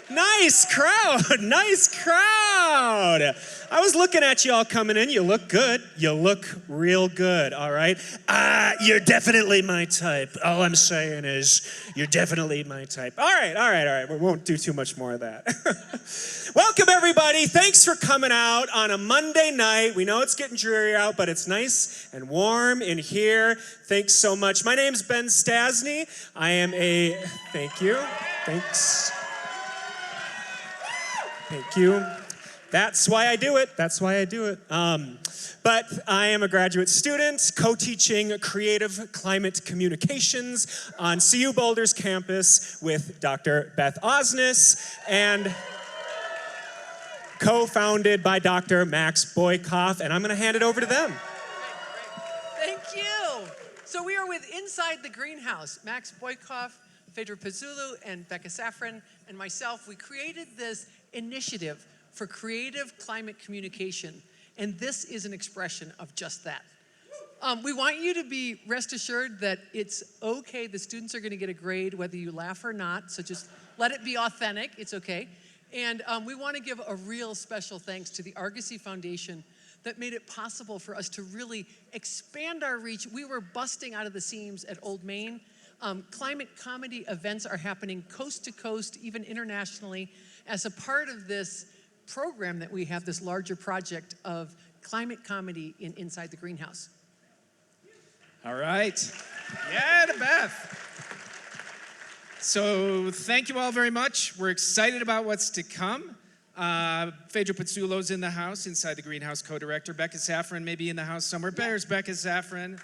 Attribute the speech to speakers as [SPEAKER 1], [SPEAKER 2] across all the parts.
[SPEAKER 1] Nice crowd, nice crowd. I was looking at you all coming in. You look good. You look real good, all right? You're definitely my type. All I'm saying is you're definitely my type. All right. We won't do too much more of that. Welcome, everybody. Thanks for coming out on a Monday night. We know it's getting dreary out, but it's nice and warm in here. Thanks so much. My name's Ben Stasny. I am thank you. Thanks. Thank you. That's why I do it. But I am a graduate student co-teaching creative climate communications on CU Boulder's campus with Dr. Beth Osnes and co-founded by Dr. Max Boykoff, and I'm going to hand it over to them.
[SPEAKER 2] Thank you. So we are with Inside the Greenhouse. Max Boykoff, Phaedra Pizzulu, and Becca Safran, and myself. We created this initiative for creative climate communication, and this is an expression of just that. We want you to be rest assured that it's okay. The students are going to get a grade whether you laugh or not, so just let it be authentic. It's okay. And we want to give a real special thanks to the Argosy Foundation that made it possible for us to really expand our reach. We were busting out of the seams at Old Main. Climate comedy events are happening coast to coast, even internationally, as a part of this program that we have, this larger project of climate comedy inside the greenhouse.
[SPEAKER 3] All right. Yeah, to Beth. So thank you all very much. We're excited about what's to come. Phaedra Pizzulo's in the house, Inside the Greenhouse co-director. Becca Safran may be in the house somewhere. There's Becca Safran.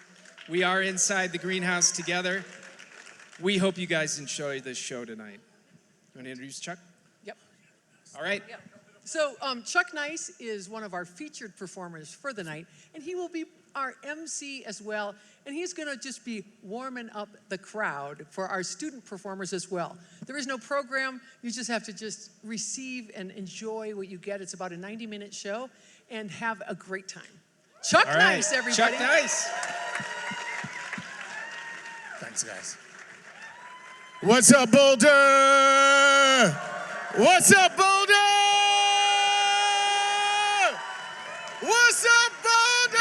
[SPEAKER 3] We are inside the greenhouse together. We hope you guys enjoy this show tonight. You want to introduce Chuck?
[SPEAKER 2] Yep.
[SPEAKER 3] All right.
[SPEAKER 2] Yep. So Chuck Nice is one of our featured performers for the night, and he will be our MC as well, and he's going to just be warming up the crowd for our student performers as well. There is no program. You just have to just receive and enjoy what you get. It's about a 90-minute show, and have a great time. Chuck Nice, everybody.
[SPEAKER 3] Chuck Nice.
[SPEAKER 4] Thanks, guys. What's up, Boulder? What's up, Boulder? What's up, Boulder?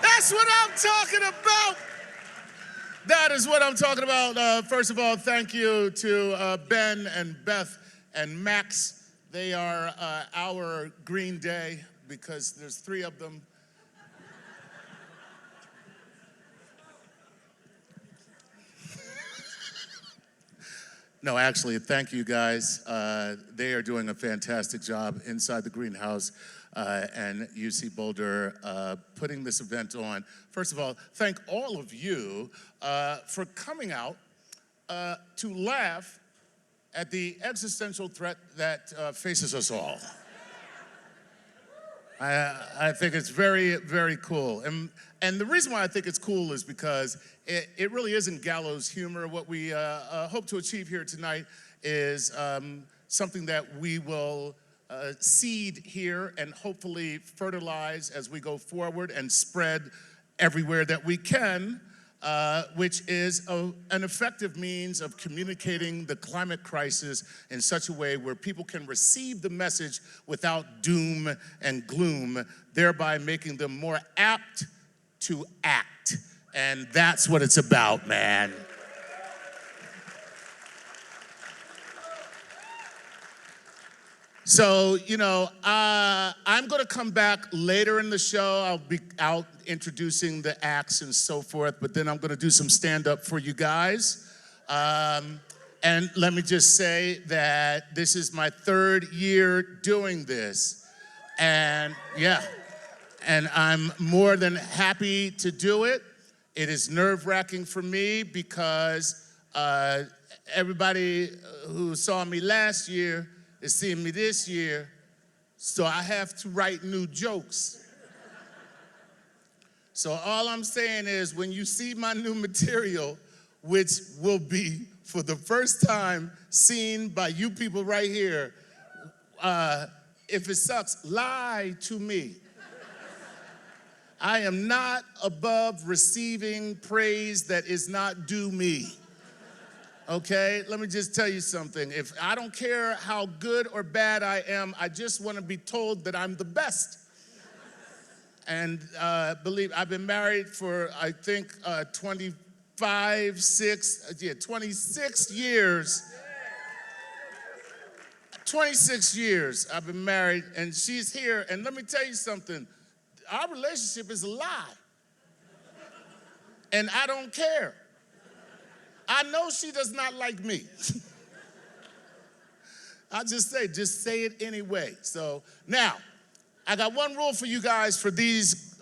[SPEAKER 4] That's what I'm talking about. That is what I'm talking about. First of all, thank you to Ben and Beth and Max. They are our Green Day because there's 3 of them. No, actually, thank you guys. They are doing a fantastic job inside the greenhouse and UC Boulder putting this event on. First of all, thank all of you for coming out to laugh at the existential threat that faces us all. I think it's very, very cool. And the reason why I think it's cool is because it really isn't gallows humor. What we hope to achieve here tonight is something that we will seed here and hopefully fertilize as we go forward and spread everywhere that we can, which is an effective means of communicating the climate crisis in such a way where people can receive the message without doom and gloom, thereby making them more apt to act. And that's what it's about, man. So, I'm going to come back later in the show. I'll be out introducing the acts and so forth, but then I'm going to do some stand-up for you guys. And let me just say that this is my 3rd year doing this. And yeah, and I'm more than happy to do it. It is nerve-wracking for me because everybody who saw me last year is seeing me this year, so I have to write new jokes. So all I'm saying is when you see my new material, which will be for the first time seen by you people right here, if it sucks, lie to me. I am not above receiving praise that is not due me. Okay, let me just tell you something. If I don't care how good or bad I am, I just want to be told that I'm the best. And believe, I've been married for, I think, 26 years. 26 years I've been married, and she's here. And let me tell you something. Our relationship is a lie. And I don't care. I know she does not like me. I'll just say it anyway. So now, I got one rule for you guys for these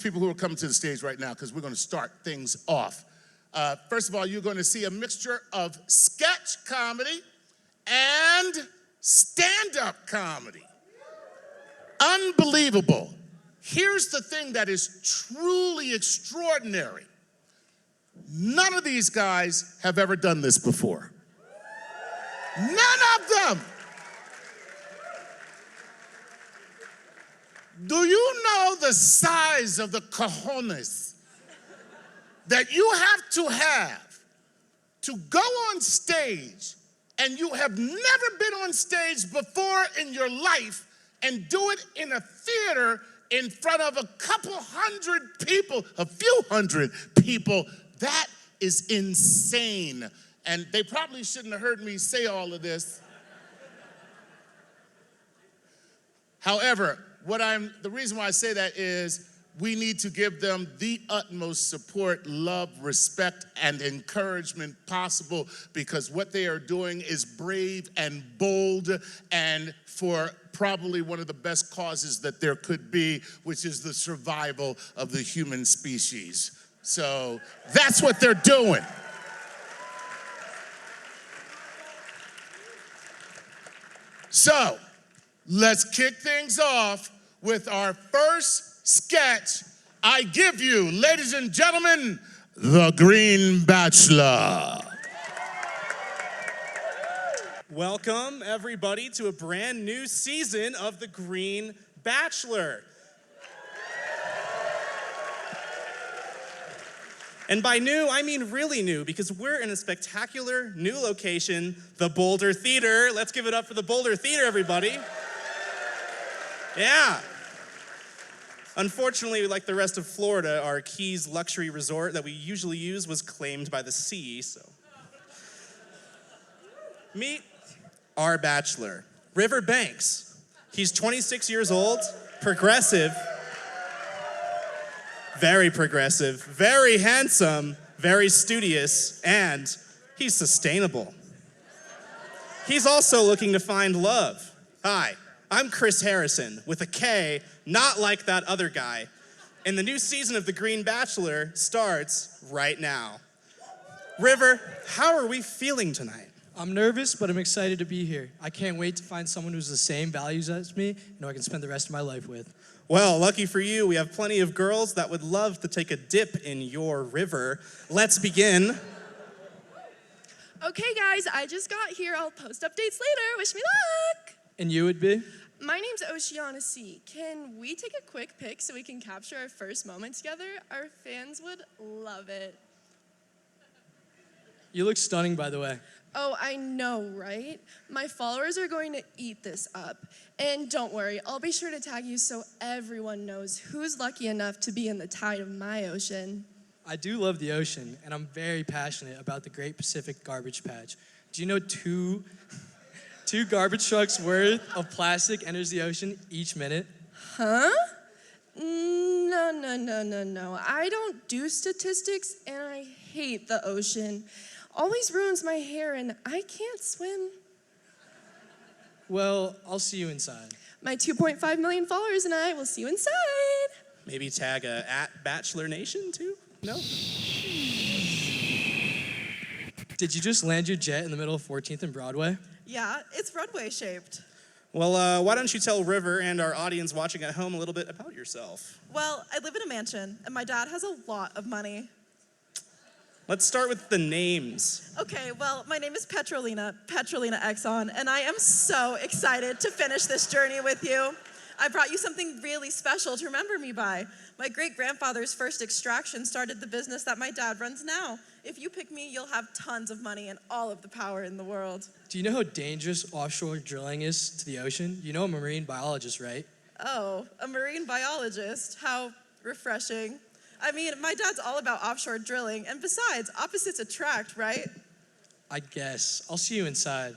[SPEAKER 4] people who are coming to the stage right now, because we're going to start things off. First of all, you're going to see a mixture of sketch comedy and stand-up comedy. Unbelievable. Here's the thing that is truly extraordinary. None of these guys have ever done this before. None of them. Do you know the size of the cojones that you have to go on stage, and you have never been on stage before in your life, and do it in a theater in front of a couple hundred people, a few hundred people? That is insane. And they probably shouldn't have heard me say all of this. However, the reason why I say that is we need to give them the utmost support, love, respect, and encouragement possible, because what they are doing is brave and bold, and for probably one of the best causes that there could be, which is the survival of the human species. So that's what they're doing. So let's kick things off with our first sketch. I give you, ladies and gentlemen, The Green Bachelor.
[SPEAKER 5] Welcome, everybody, to a brand new season of The Green Bachelor. And by new, I mean really new, because we're in a spectacular new location, the Boulder Theater. Let's give it up for the Boulder Theater, everybody. Yeah. Unfortunately, like the rest of Florida, our Keys luxury resort that we usually use was claimed by the sea, so. Meet our bachelor, River Banks. He's 26 years old, progressive, very progressive, very handsome, very studious, and he's sustainable. He's also looking to find love. Hi, I'm Chris Harrison with a K, not like that other guy. And the new season of The Green Bachelor starts right now. River, how are we feeling tonight?
[SPEAKER 6] I'm nervous, but I'm excited to be here. I can't wait to find someone who's the same values as me and who I can spend the rest of my life with.
[SPEAKER 5] Well, lucky for you, we have plenty of girls that would love to take a dip in your river. Let's begin.
[SPEAKER 7] Okay, guys, I just got here. I'll post updates later. Wish me luck.
[SPEAKER 6] And you would be?
[SPEAKER 7] My name's Oceana C. Can we take a quick pic so we can capture our first moment together? Our fans would love it.
[SPEAKER 6] You look stunning, by the way.
[SPEAKER 7] Oh, I know, right? My followers are going to eat this up. And don't worry, I'll be sure to tag you so everyone knows who's lucky enough to be in the tide of my ocean.
[SPEAKER 6] I do love the ocean, and I'm very passionate about the Great Pacific Garbage Patch. Do you know two garbage trucks worth of plastic enters the ocean each minute?
[SPEAKER 7] Huh? No. I don't do statistics, and I hate the ocean. Always ruins my hair, and I can't swim.
[SPEAKER 6] Well, I'll see you inside.
[SPEAKER 7] My 2.5 million followers and I will see you inside.
[SPEAKER 5] Maybe tag at Bachelor Nation too? No?
[SPEAKER 6] Did you just land your jet in the middle of 14th and Broadway?
[SPEAKER 8] Yeah, it's Broadway shaped.
[SPEAKER 5] Well, why don't you tell River and our audience watching at home a little bit about yourself?
[SPEAKER 8] Well, I live in a mansion, and my dad has a lot of money.
[SPEAKER 5] Let's start with the names.
[SPEAKER 8] Okay, well, my name is Petrolina Exxon, and I am so excited to finish this journey with you. I brought you something really special to remember me by. My great-grandfather's first extraction started the business that my dad runs now. If you pick me, you'll have tons of money and all of the power in the world.
[SPEAKER 6] Do you know how dangerous offshore drilling is to the ocean? You know a marine biologist, right?
[SPEAKER 8] Oh, a marine biologist. How refreshing. I mean, my dad's all about offshore drilling, and besides, opposites attract, right?
[SPEAKER 6] I guess. I'll see you inside.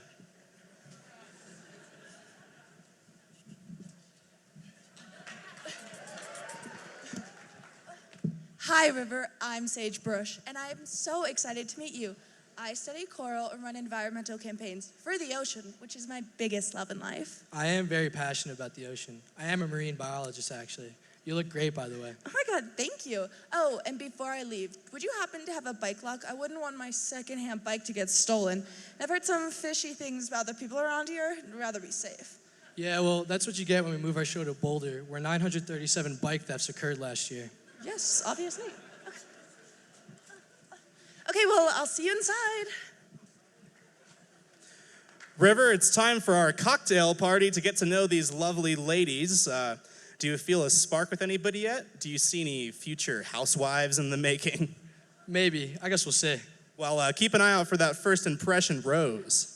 [SPEAKER 9] Hi, River. I'm Sage Brush, and I am so excited to meet you. I study coral and run environmental campaigns for the ocean, which is my biggest love in life.
[SPEAKER 6] I am very passionate about the ocean. I am a marine biologist, actually. You look great, by the way.
[SPEAKER 9] Oh my God, thank you. Oh, and before I leave, would you happen to have a bike lock? I wouldn't want my secondhand bike to get stolen. I've heard some fishy things about the people around here. I'd rather be safe.
[SPEAKER 6] Yeah, well, that's what you get when we move our show to Boulder, where 937 bike thefts occurred last year.
[SPEAKER 9] Yes, obviously. Okay, well, I'll see you inside.
[SPEAKER 5] River, it's time for our cocktail party to get to know these lovely ladies. Do you feel a spark with anybody yet? Do you see any future housewives in the making?
[SPEAKER 6] Maybe. I guess we'll see.
[SPEAKER 5] Well, keep an eye out for that first impression rose.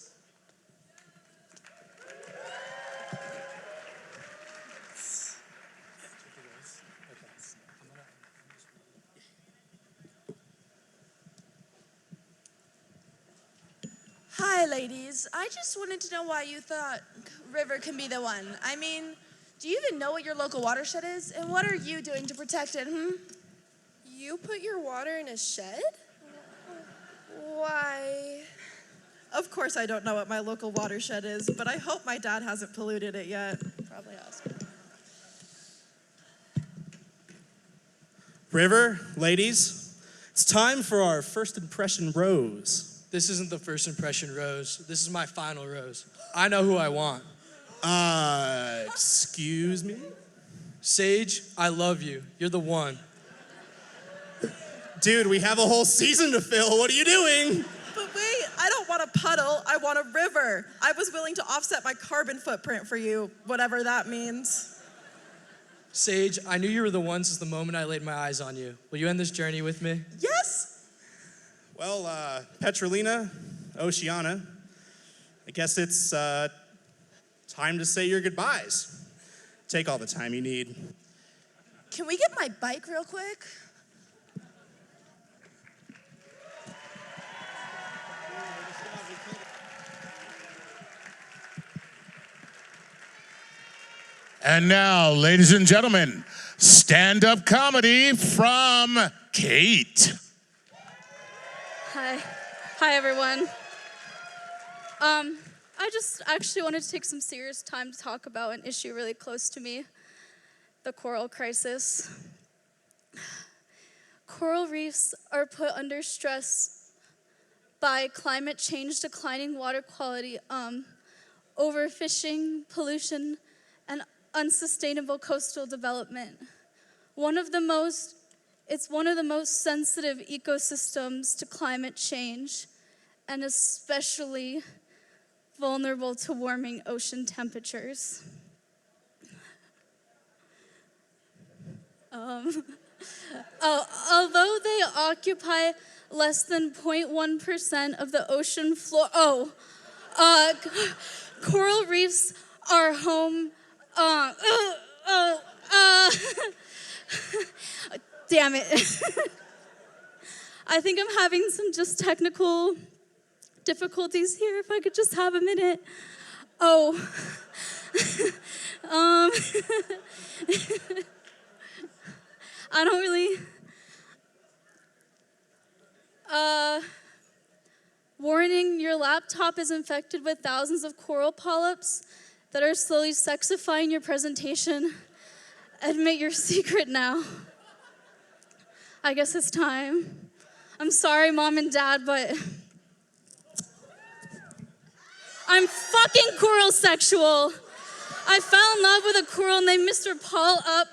[SPEAKER 9] Hi, ladies. I just wanted to know why you thought River can be the one. I mean, do you even know what your local watershed is? And what are you doing to protect it,
[SPEAKER 7] You put your water in a shed? Why?
[SPEAKER 8] Of course I don't know what my local watershed is, but I hope my dad hasn't polluted it yet.
[SPEAKER 9] Probably us.
[SPEAKER 5] River, ladies, it's time for our first impression rose.
[SPEAKER 6] This isn't the first impression rose. This is my final rose. I know who I want.
[SPEAKER 5] Excuse me?
[SPEAKER 6] Sage, I love you. You're the one.
[SPEAKER 5] Dude, we have a whole season to fill. What are you doing?
[SPEAKER 8] But wait, I don't want a puddle, I want a river. I was willing to offset my carbon footprint for you, whatever that means.
[SPEAKER 6] Sage, I knew you were the one since the moment I laid my eyes on you. Will you end this journey with me?
[SPEAKER 8] Yes?
[SPEAKER 5] Well, Petrolina, Oceana, I guess it's time to say your goodbyes. Take all the time you need.
[SPEAKER 9] Can we get my bike real quick?
[SPEAKER 4] And now, ladies and gentlemen, stand-up comedy from Cate.
[SPEAKER 10] Hi everyone. I just actually wanted to take some serious time to talk about an issue really close to me, the coral crisis. Coral reefs are put under stress by climate change, declining water quality, overfishing, pollution, and unsustainable coastal development. It's one of the most sensitive ecosystems to climate change, and especially vulnerable to warming ocean temperatures. Although they occupy less than 0.1% of the ocean floor, coral reefs are home, damn it. I think I'm having some just technical difficulties here, if I could just have a minute. I don't really, warning, your laptop is infected with thousands of coral polyps that are slowly sexifying your presentation. Admit your secret now. I guess it's time. I'm sorry, Mom and Dad, but I'm fucking coral sexual. I fell in love with a coral named Mr. Paul Up,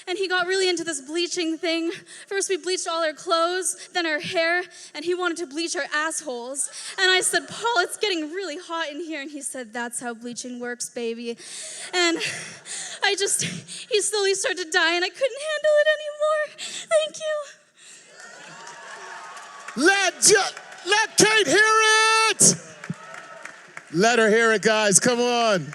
[SPEAKER 10] and he got really into this bleaching thing. First we bleached all our clothes, then our hair, and he wanted to bleach our assholes. And I said, Paul, it's getting really hot in here. And he said, that's how bleaching works, baby. And he slowly started to die, and I couldn't handle it anymore. Thank you.
[SPEAKER 4] Let Cate hear it! Let her hear it, guys. Come on.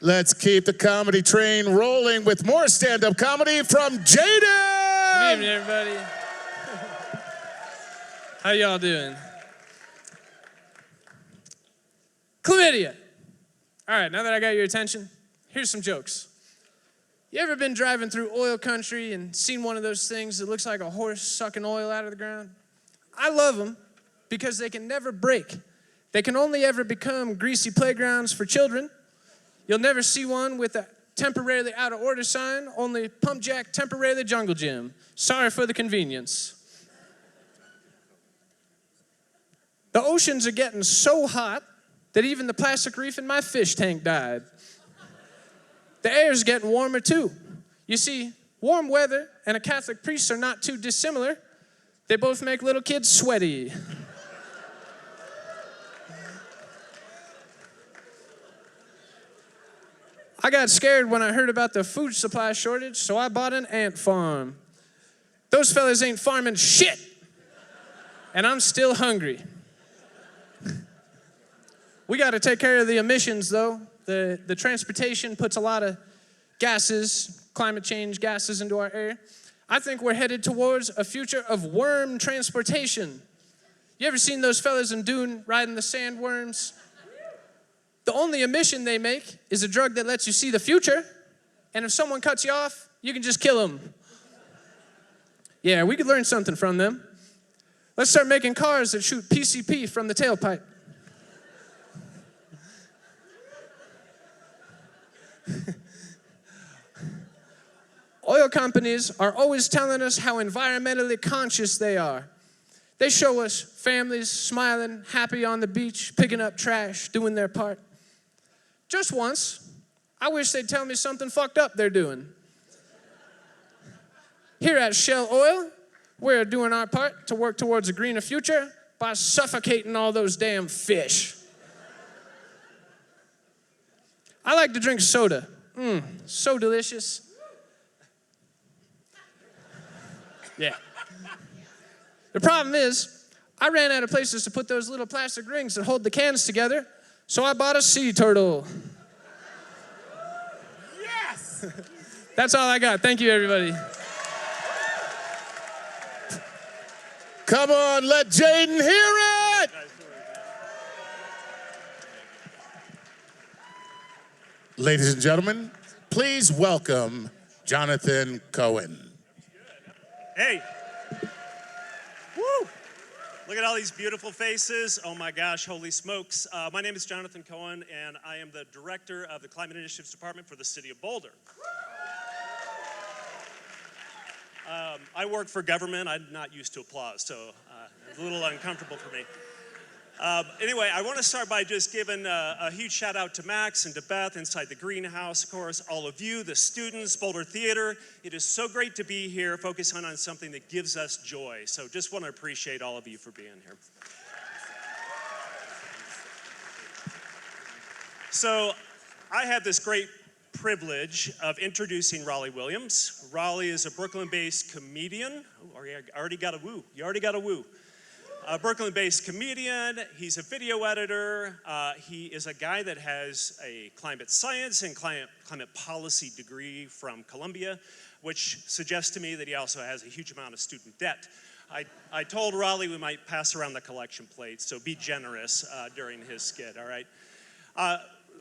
[SPEAKER 4] Let's keep the comedy train rolling with more stand-up comedy from Jayden.
[SPEAKER 11] Good evening, everybody. How y'all doing? Chlamydia. All right, now that I got your attention, here's some jokes. You ever been driving through oil country and seen one of those things that looks like a horse sucking oil out of the ground? I love them because they can never break. They can only ever become greasy playgrounds for children. You'll never see one with a temporarily out of order sign, only pump jack temporarily jungle gym. Sorry for the convenience. The oceans are getting so hot that even the plastic reef in my fish tank died. The air's getting warmer too. You see, warm weather and a Catholic priest are not too dissimilar. They both make little kids sweaty. I got scared when I heard about the food supply shortage, so I bought an ant farm. Those fellas ain't farming shit, and I'm still hungry. We got to take care of the emissions, though. The transportation puts a lot of gases, climate change gases into our air. I think we're headed towards a future of worm transportation. You ever seen those fellas in Dune riding the sandworms? The only emission they make is a drug that lets you see the future, and if someone cuts you off, you can just kill them. Yeah, we could learn something from them. Let's start making cars that shoot PCP from the tailpipe. Oil companies are always telling us how environmentally conscious they are. They show us families smiling, happy on the beach, picking up trash, doing their part. Just once, I wish they'd tell me something fucked up they're doing. Here at Shell Oil, we're doing our part to work towards a greener future by suffocating all those damn fish. I like to drink soda. So delicious. Yeah. The problem is, I ran out of places to put those little plastic rings that hold the cans together, so I bought a sea turtle. Yes! That's all I got. Thank you, everybody.
[SPEAKER 4] Come on, let Jayden hear it! Ladies and gentlemen, please welcome Jonathan Cohen.
[SPEAKER 12] Hey. Woo! Look at all these beautiful faces. Oh my gosh, holy smokes. My name is Jonathan Cohen, and I am the director of the Climate Initiatives Department for the city of Boulder. I work for government. I'm not used to applause, so it's a little uncomfortable for me. Anyway, I want to start by just giving a huge shout out to Max and to Beth inside the greenhouse, of course, all of you, the students, Boulder Theater. It is so great to be here focusing on something that gives us joy. So just want to appreciate all of you for being here. So I have this great privilege of introducing Rollie Williams. Rollie is a Brooklyn-based comedian. Oh, I already got a woo. You already got a woo. A Brooklyn-based comedian. He's a video editor. He is a guy that has a climate science and climate policy degree from Columbia, which suggests to me that he also has a huge amount of student debt. I told Rollie we might pass around the collection plate, so be generous during his skit, all right?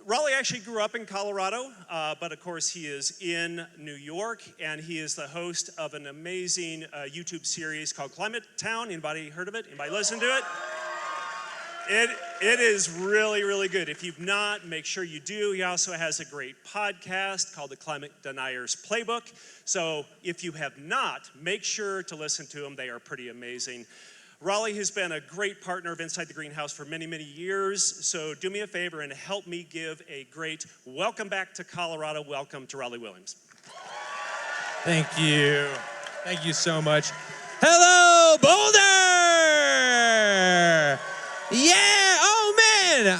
[SPEAKER 12] Rollie actually grew up in Colorado, but of course he is in New York, and he is the host of an amazing YouTube series called Climate Town. Anybody heard of it? Anybody listen to it? It is really, really good. If you've not, make sure you do. He also has a great podcast called The Climate Denier's Playbook. So if you have not, make sure to listen to them. They are pretty amazing. Rollie has been a great partner of Inside the Greenhouse for many, many years. So do me a favor and help me give a great welcome back to Colorado. Welcome to Rollie Williams.
[SPEAKER 13] Thank you. Thank you so much. Hello, Boulder! Yeah, oh man!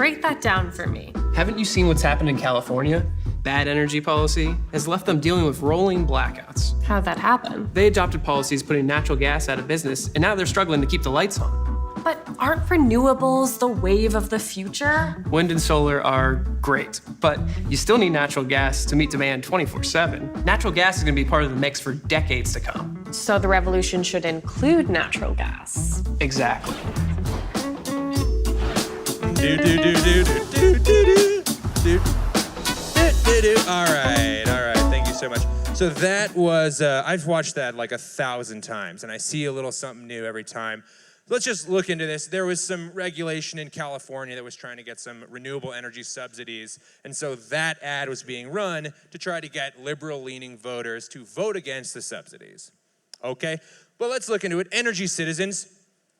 [SPEAKER 14] break that down for me.
[SPEAKER 15] Haven't you seen what's happened in California? Bad energy policy has left them dealing with rolling blackouts.
[SPEAKER 14] How'd that happen?
[SPEAKER 15] They adopted policies putting natural gas out of business, and now they're struggling to keep the lights on.
[SPEAKER 14] But aren't renewables the wave of the future?
[SPEAKER 15] Wind and solar are great, but you still need natural gas to meet demand 24/7. Natural gas is gonna be part of the mix for decades to come.
[SPEAKER 14] So the revolution should include natural gas.
[SPEAKER 15] Exactly.
[SPEAKER 13] All right, thank you so much. So that was, I've watched that like 1,000 times, and I see a little something new every time. Let's just look into this. There was some regulation in California that was trying to get some renewable energy subsidies, and so that ad was being run to try to get liberal-leaning voters to vote against the subsidies. Okay, well, let's look into it. Energy Citizens,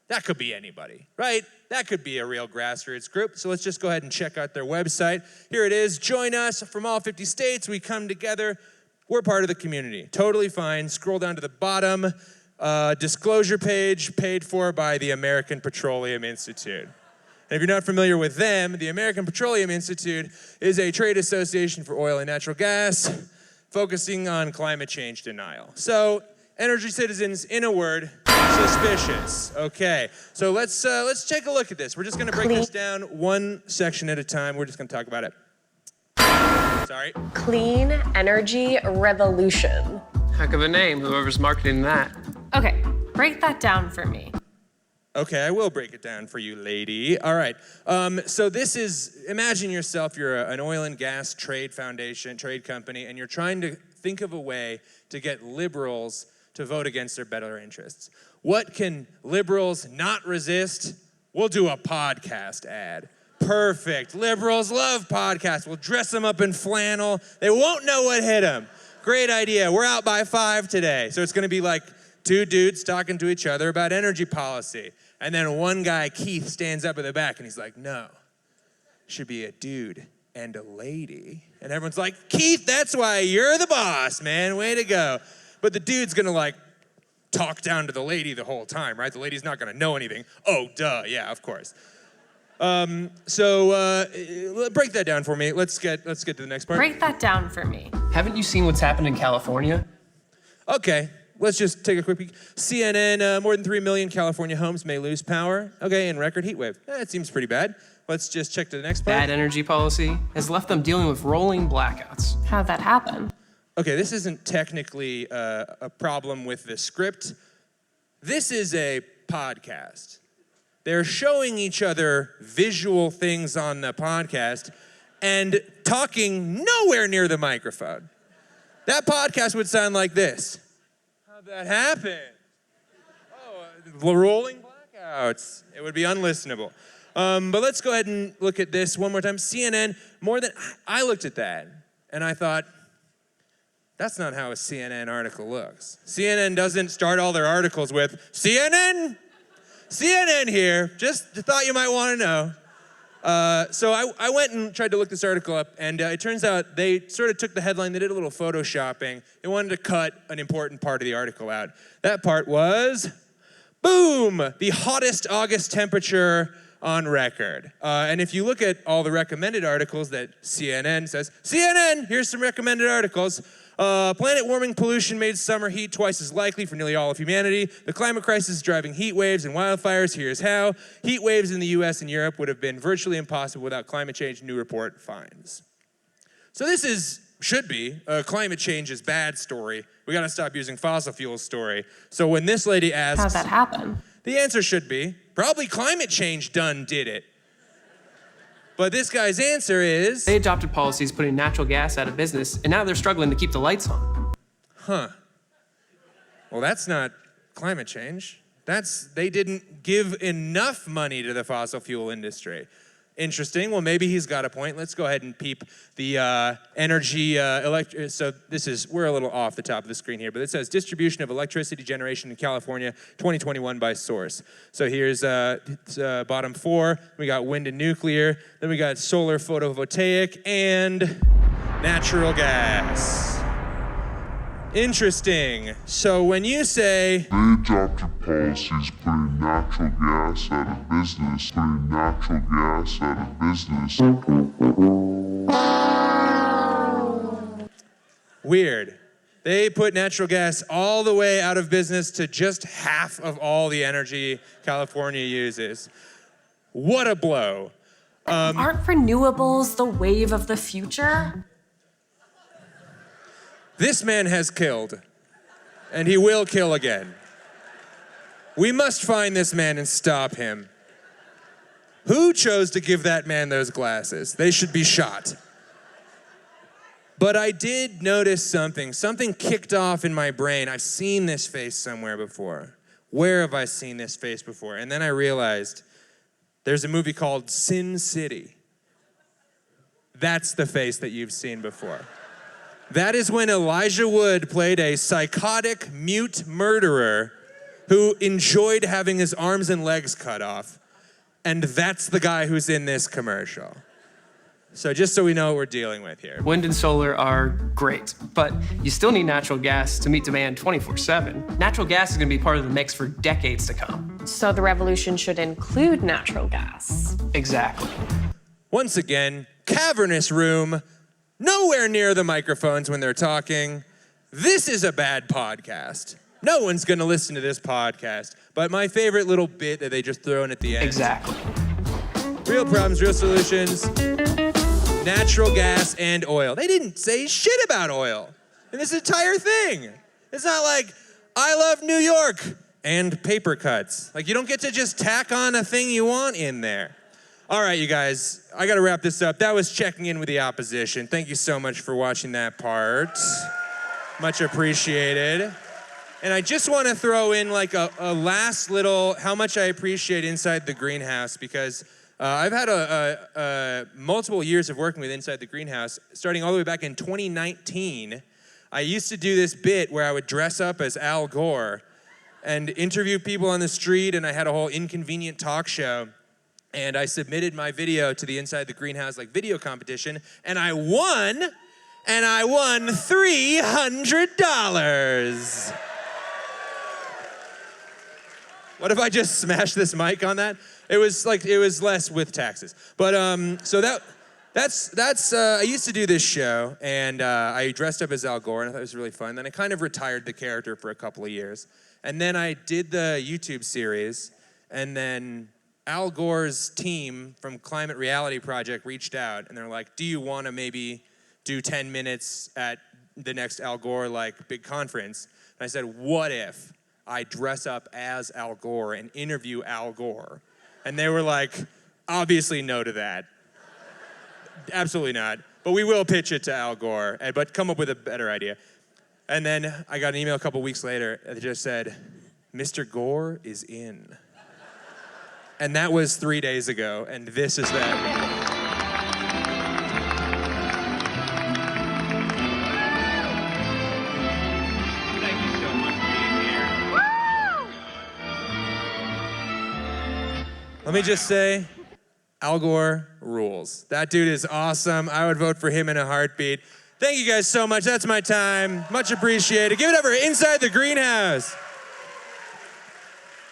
[SPEAKER 13] that could be anybody, right? That could be a real grassroots group. So let's just go ahead and check out their website. Here it is. Join us from all 50 states. We come together. We're part of the community. Totally fine. Scroll down to the bottom. Disclosure page paid for by the American Petroleum Institute. And if you're not familiar with them, the American Petroleum Institute is a trade association for oil and natural gas focusing on climate change denial. So, Energy Citizens, in a word, suspicious. Okay, so let's take a look at this. We're just gonna break this down one section at a time. We're just gonna talk about it. Sorry.
[SPEAKER 14] Clean Energy Revolution.
[SPEAKER 15] Heck of a name, whoever's marketing that.
[SPEAKER 14] Okay, break that down for me.
[SPEAKER 13] Okay, I will break it down for you, lady. All right, so this is, imagine yourself, you're an oil and gas trade foundation, trade company, and you're trying to think of a way to get liberals to vote against their better interests. What can liberals not resist? We'll do a podcast ad. Perfect. Liberals love podcasts. We'll dress them up in flannel. They won't know what hit them. Great idea. We're out by 5 today. So it's going to be like 2 dudes talking to each other about energy policy. And then one guy, Keith, stands up at the back and he's like, no, it should be a dude and a lady. And everyone's like, Keith, that's why you're the boss, man. Way to go. But the dude's going to like talk down to the lady the whole time, right? The lady's not going to know anything. Oh, duh. Yeah, of course. So break that down for me. Let's get to the next part.
[SPEAKER 14] Break that down for me.
[SPEAKER 15] Haven't you seen what's happened in California?
[SPEAKER 13] Okay, let's just take a quick peek. CNN, more than 3 million California homes may lose power. Okay, and record heat wave. That seems pretty bad. Let's just check to the next part.
[SPEAKER 15] Bad energy policy has left them dealing with rolling blackouts.
[SPEAKER 14] How'd that happen?
[SPEAKER 13] Okay, this isn't technically a problem with the script. This is a podcast. They're showing each other visual things on the podcast and talking nowhere near the microphone. That podcast would sound like this. How'd that happen? Oh, rolling blackouts. It would be unlistenable. But let's go ahead and look at this one more time. CNN, I looked at that and I thought, that's not how a CNN article looks. CNN doesn't start all their articles with, CNN here, just thought you might want to know. So I went and tried to look this article up, and it turns out they sort of took the headline, they did a little photoshopping. They wanted to cut an important part of the article out. That part was, boom, the hottest August temperature on record. And if you look at all the recommended articles that CNN says, CNN, here's some recommended articles. Planet warming pollution made summer heat twice as likely for nearly all of humanity. The climate crisis is driving heat waves and wildfires. Here's how. Heat waves in the US and Europe would have been virtually impossible without climate change, new report finds. So this should be a climate change is bad story. We gotta stop using fossil fuels story. So when this lady asks,
[SPEAKER 14] how'd that happen?
[SPEAKER 13] The answer should be, probably climate change done did it. But this guy's answer is...
[SPEAKER 15] They adopted policies putting natural gas out of business, and now they're struggling to keep the lights on.
[SPEAKER 13] Huh. Well, that's not climate change. They didn't give enough money to the fossil fuel industry. Interesting. Well, maybe he's got a point. Let's go ahead and peep the energy, so we're a little off the top of the screen here, but it says distribution of electricity generation in California, 2021 by source. So here's bottom 4. We got wind and nuclear. Then we got solar photovoltaic and natural gas. Interesting. So when you say
[SPEAKER 16] They adopted policies putting natural gas out of business,
[SPEAKER 13] Weird. They put natural gas all the way out of business to just half of all the energy California uses. What a blow.
[SPEAKER 14] Aren't renewables the wave of the future?
[SPEAKER 13] This man has killed, and he will kill again. We must find this man and stop him. Who chose to give that man those glasses? They should be shot. But I did notice something. Something kicked off in my brain. I've seen this face somewhere before. Where have I seen this face before? And then I realized there's a movie called Sin City. That's the face that you've seen before. That is when Elijah Wood played a psychotic, mute murderer who enjoyed having his arms and legs cut off. And that's the guy who's in this commercial. So just so we know what we're dealing with here.
[SPEAKER 15] Wind and solar are great, but you still need natural gas to meet demand 24/7. Natural gas is going to be part of the mix for decades to come.
[SPEAKER 17] So the revolution should include natural gas.
[SPEAKER 15] Exactly.
[SPEAKER 13] Once again, cavernous room, nowhere near the microphones when they're talking. This is a bad podcast. No one's gonna listen to this podcast. But my favorite little bit that they just throw in at the end.
[SPEAKER 15] Exactly.
[SPEAKER 13] Real problems, real solutions. Natural gas and oil. They didn't say shit about oil in this entire thing. It's not like, I love New York and paper cuts. Like, you don't get to just tack on a thing you want in there. All right, you guys, I gotta wrap this up. That was checking in with the opposition. Thank you so much for watching that part. Much appreciated. And I just wanna throw in like a last little, how much I appreciate Inside the Greenhouse, because I've had multiple years of working with Inside the Greenhouse, starting all the way back in 2019. I used to do this bit where I would dress up as Al Gore and interview people on the street, and I had a whole inconvenient talk show. And I submitted my video to the Inside the Greenhouse video competition, and I won $300. What if I just smashed this mic on that? It was less with taxes. But so that's I used to do this show, and I dressed up as Al Gore, and I thought it was really fun. Then I kind of retired the character for a couple of years. And then I did the YouTube series, and then Al Gore's team from Climate Reality Project reached out, and they're like, do you want to maybe do 10 minutes at the next Al Gore big conference? And I said, what if I dress up as Al Gore and interview Al Gore? And they were like, obviously no to that. Absolutely not. But we will pitch it to Al Gore, but come up with a better idea. And then I got an email a couple weeks later that just said, Mr. Gore is in. And that was 3 days ago, and this is that. Thank you so much for being here. Let me just say, Al Gore rules. That dude is awesome. I would vote for him in a heartbeat. Thank you guys so much. That's my time. Much appreciated. Give it up for Inside the Greenhouse.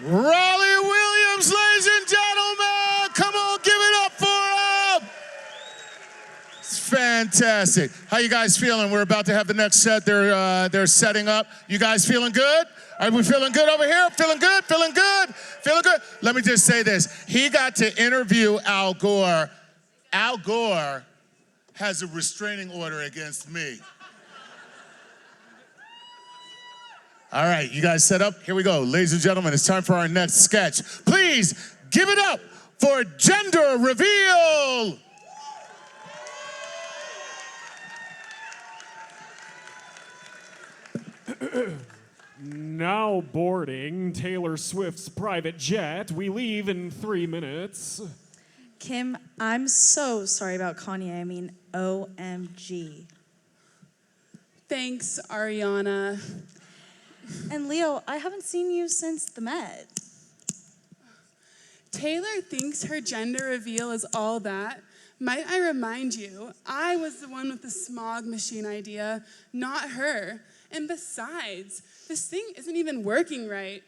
[SPEAKER 4] Rollie Williams, ladies and gentlemen, come on, give it up for him. It's fantastic. How you guys feeling? We're about to have the next set. They're setting up. You guys feeling good? Are we feeling good over here? Feeling good? Feeling good? Feeling good? Let me just say this. He got to interview Al Gore. Al Gore has a restraining order against me. All right, you guys set up? Here we go. Ladies and gentlemen, it's time for our next sketch. Please give it up for Gender Reveal.
[SPEAKER 18] Now boarding Taylor Swift's private jet. We leave in 3 minutes.
[SPEAKER 19] Kim, I'm so sorry about Kanye. I mean, OMG.
[SPEAKER 20] Thanks, Ariana.
[SPEAKER 19] And Leo, I haven't seen you since the Met.
[SPEAKER 20] Taylor thinks her gender reveal is all that. Might I remind you, I was the one with the smog machine idea, not her. And besides, this thing isn't even working right.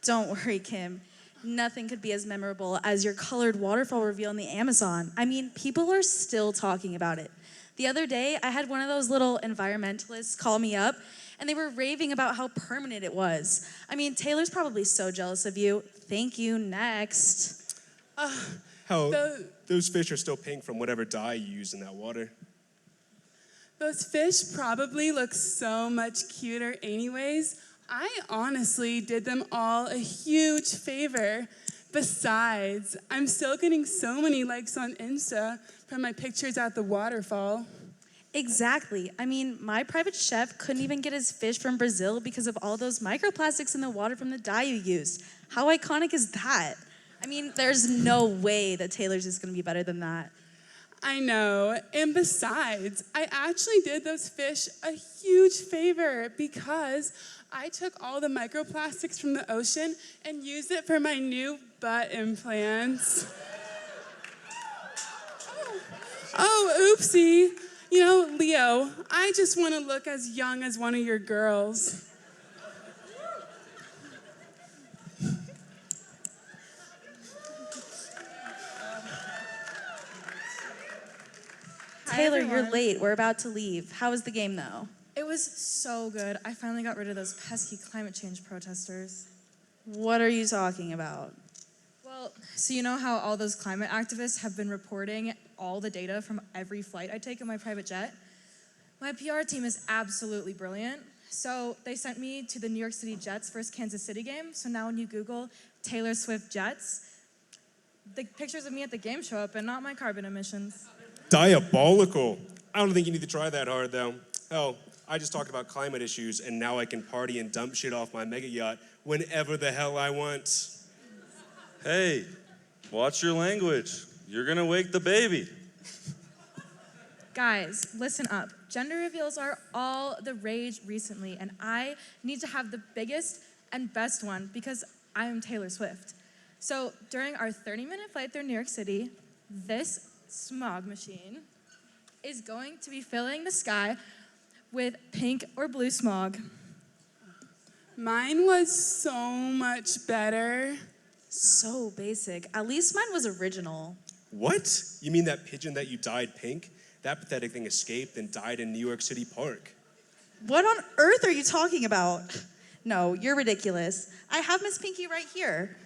[SPEAKER 19] Don't worry, Kim. Nothing could be as memorable as your colored waterfall reveal in the Amazon. I mean, people are still talking about it. The other day, I had one of those little environmentalists call me up, and they were raving about how permanent it was. I mean, Taylor's probably so jealous of you. Thank you, next.
[SPEAKER 1] How those fish are still pink from whatever dye you use in that water.
[SPEAKER 20] Those fish probably look so much cuter anyways. I honestly did them all a huge favor. Besides, I'm still getting so many likes on Insta from my pictures at the waterfall.
[SPEAKER 19] Exactly. I mean, my private chef couldn't even get his fish from Brazil because of all those microplastics in the water from the dye you used. How iconic is that? I mean, there's no way that Taylor's is gonna be better than that.
[SPEAKER 20] I know, and besides, I actually did those fish a huge favor because I took all the microplastics from the ocean and used it for my new butt implants. Oh, oopsie. You know, Leo, I just want to look as young as one of your girls.
[SPEAKER 19] Taylor, you're late. We're about to leave. How was the game, though?
[SPEAKER 9] It was so good. I finally got rid of those pesky climate change protesters.
[SPEAKER 19] What are you talking about?
[SPEAKER 9] Well, so you know how all those climate activists have been reporting all the data from every flight I take in my private jet? My PR team is absolutely brilliant. So they sent me to the New York City Jets versus Kansas City game. So now when you Google Taylor Swift Jets, the pictures of me at the game show up and not my carbon emissions.
[SPEAKER 1] Diabolical. I don't think you need to try that hard, though. Hell, I just talked about climate issues, and now I can party and dump shit off my mega yacht whenever the hell I want.
[SPEAKER 21] Hey, watch your language. You're gonna wake the baby.
[SPEAKER 9] Guys, listen up. Gender reveals are all the rage recently, and I need to have the biggest and best one because I am Taylor Swift. So during our 30-minute flight through New York City, this smog machine is going to be filling the sky with pink or blue smog.
[SPEAKER 20] Mine was so much better.
[SPEAKER 19] So basic. At least mine was original.
[SPEAKER 1] What? You mean that pigeon that you dyed pink? That pathetic thing escaped and died in New York City Park.
[SPEAKER 19] What on earth are you talking about? No, you're ridiculous. I have Miss Pinky right here.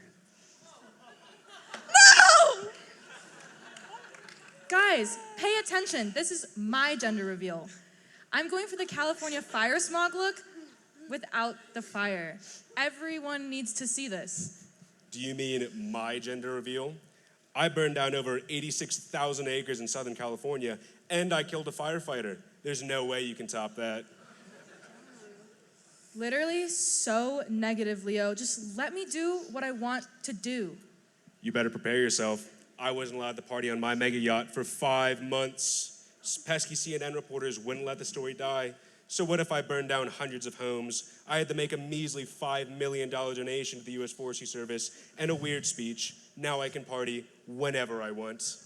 [SPEAKER 19] No!
[SPEAKER 9] Guys, pay attention. This is my gender reveal. I'm going for the California fire smog look without the fire. Everyone needs to see this.
[SPEAKER 1] Do you mean my gender reveal? I burned down over 86,000 acres in Southern California, and I killed a firefighter. There's no way you can top that.
[SPEAKER 9] Literally so negative, Leo. Just let me do what I want to do.
[SPEAKER 1] You better prepare yourself. I wasn't allowed to party on my mega yacht for 5 months. Pesky CNN reporters wouldn't let the story die. So what if I burned down hundreds of homes? I had to make a measly $5 million donation to the U.S. Forestry Service and a weird speech. Now I can party whenever I want.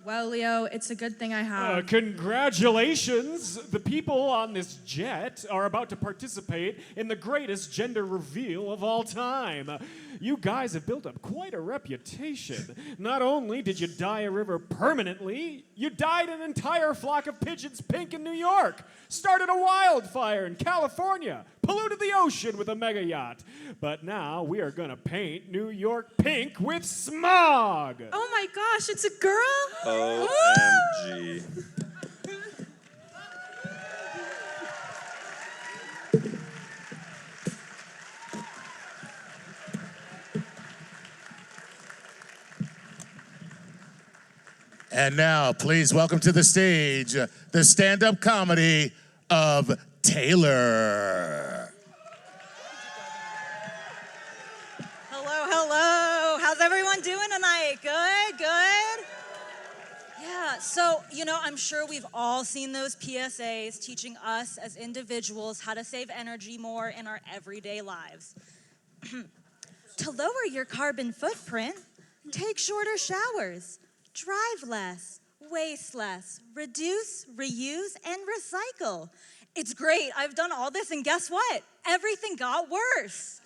[SPEAKER 9] Well, Leo, it's a good thing I have.
[SPEAKER 18] Congratulations! The people on this jet are about to participate in the greatest gender reveal of all time. You guys have built up quite a reputation. Not only did you dye a river permanently, you dyed an entire flock of pigeons pink in New York, started a wildfire in California, polluted the ocean with a mega yacht. But now we are gonna paint New York pink with smog!
[SPEAKER 9] Oh my gosh, it's a girl?
[SPEAKER 21] OMG.
[SPEAKER 4] And now, please welcome to the stage the stand-up comedy of Taylor.
[SPEAKER 22] Hello, hello. How's everyone doing tonight? Good, good? Yeah, so, I'm sure we've all seen those PSAs teaching us as individuals how to save energy more in our everyday lives. To lower your carbon footprint, take shorter showers, drive less, waste less, reduce, reuse, and recycle. It's great. I've done all this, and guess what? Everything got worse.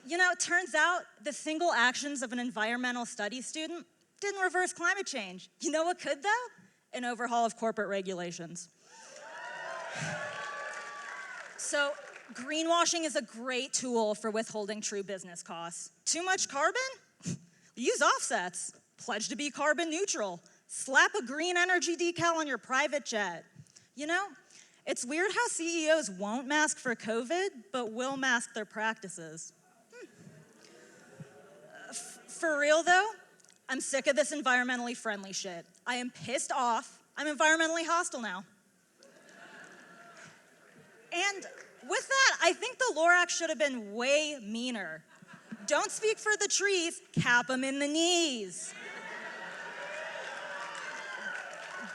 [SPEAKER 22] You know, it turns out the single actions of an environmental studies student didn't reverse climate change. You know what could, though? An overhaul of corporate regulations. So, greenwashing is a great tool for withholding true business costs. Too much carbon? Use offsets. Pledge to be carbon neutral. Slap a green energy decal on your private jet. You know, it's weird how CEOs won't mask for COVID, but will mask their practices. For real though, I'm sick of this environmentally friendly shit. I am pissed off. I'm environmentally hostile now. And with that, I think the Lorax should have been way meaner. Don't speak for the trees, cap them in the knees.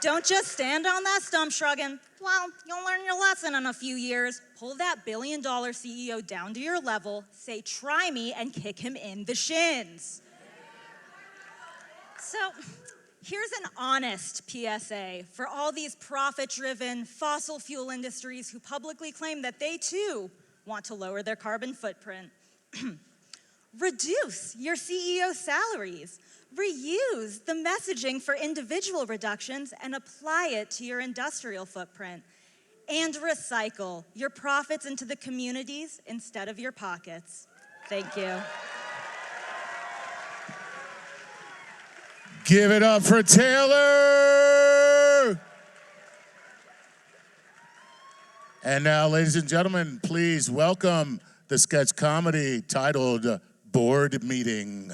[SPEAKER 22] Don't just stand on that stump shrugging. Well, you'll learn your lesson in a few years. Pull that billion-dollar CEO down to your level, say, try me, and kick him in the shins. So, here's an honest PSA for all these profit-driven fossil fuel industries who publicly claim that they, too, want to lower their carbon footprint. Reduce your CEO salaries. Reuse the messaging for individual reductions and apply it to your industrial footprint. And recycle your profits into the communities instead of your pockets. Thank you.
[SPEAKER 4] Give it up for Taylor! And now, ladies and gentlemen, please welcome the sketch comedy titled Board Meeting.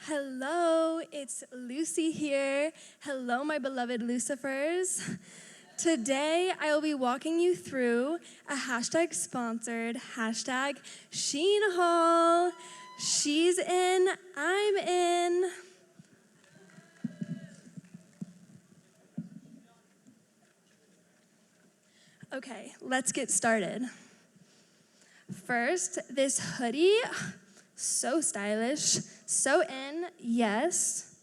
[SPEAKER 2] Hello, it's Lucy here. Hello, my beloved Lucifers. Today, I will be walking you through a hashtag-sponsored hashtag Sheen Haul. She's in, I'm in. Okay, let's get started. First, this hoodie. So stylish, so in, yes.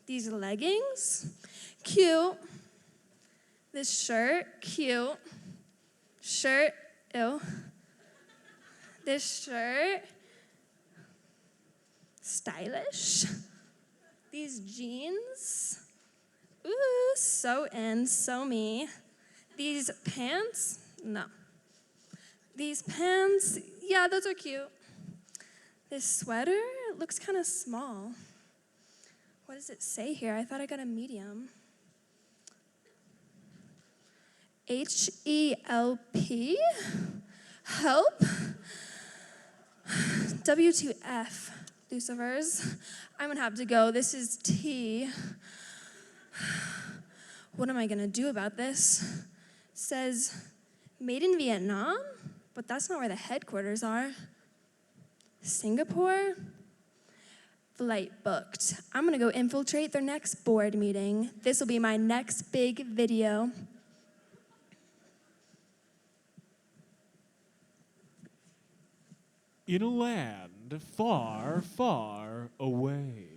[SPEAKER 2] These leggings, cute. This shirt, cute. Shirt, ew. This shirt, stylish. These jeans, ooh, so in, so me. These pants, no. These pants, yeah, those are cute. This sweater looks kind of small. What does it say here? I thought I got a medium. H-E-L-P? Help? W2F, Lucifers. I'm gonna have to go. This is T. What am I gonna do about this? It says, made in Vietnam, but that's not where the headquarters are. Singapore? Flight booked. I'm gonna go infiltrate their next board meeting. This will be my next big video.
[SPEAKER 18] In a land far, far away.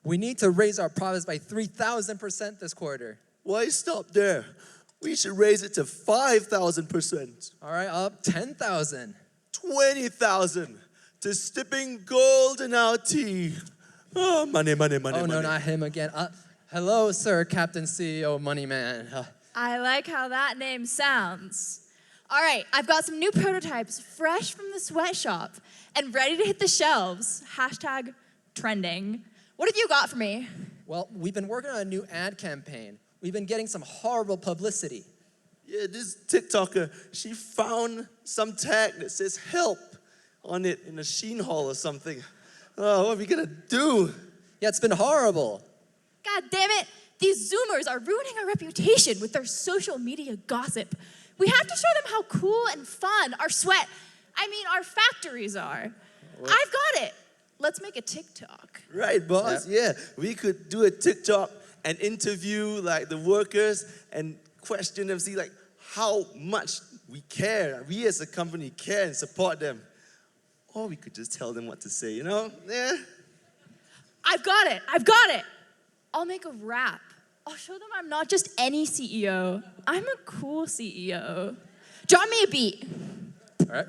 [SPEAKER 3] We need to raise our profits by 3,000% this quarter.
[SPEAKER 7] Why stop there? We should raise it to 5,000%.
[SPEAKER 3] All right, up 10,000.
[SPEAKER 7] 20,000 to stepping gold in our tea. Oh, money, money, money,
[SPEAKER 3] Oh,
[SPEAKER 7] money.
[SPEAKER 3] no, not him again. Hello, sir, Captain CEO Money Man.
[SPEAKER 23] I like how that name sounds. All right, I've got some new prototypes fresh from the sweatshop and ready to hit the shelves. Hashtag trending. What have you got for me?
[SPEAKER 3] Well, we've been working on a new ad campaign. We've been getting some horrible publicity.
[SPEAKER 7] Yeah, this TikToker, she found some tag that says help on it in a Sheen Hall or something. Oh, what are we gonna do?
[SPEAKER 3] Yeah, it's been horrible.
[SPEAKER 23] God damn it. These Zoomers are ruining our reputation with their social media gossip. We have to show them how cool and fun our our factories are. I've got it. Let's make a TikTok.
[SPEAKER 7] Right, boss. Yeah, we could do a TikTok and interview like the workers and question them, see like how much we care. We as a company care and support them. Or we could just tell them what to say, you know? Yeah.
[SPEAKER 23] I've got it. I'll make a rap. I'll show them I'm not just any CEO. I'm a cool CEO. Drop me a beat.
[SPEAKER 3] All right.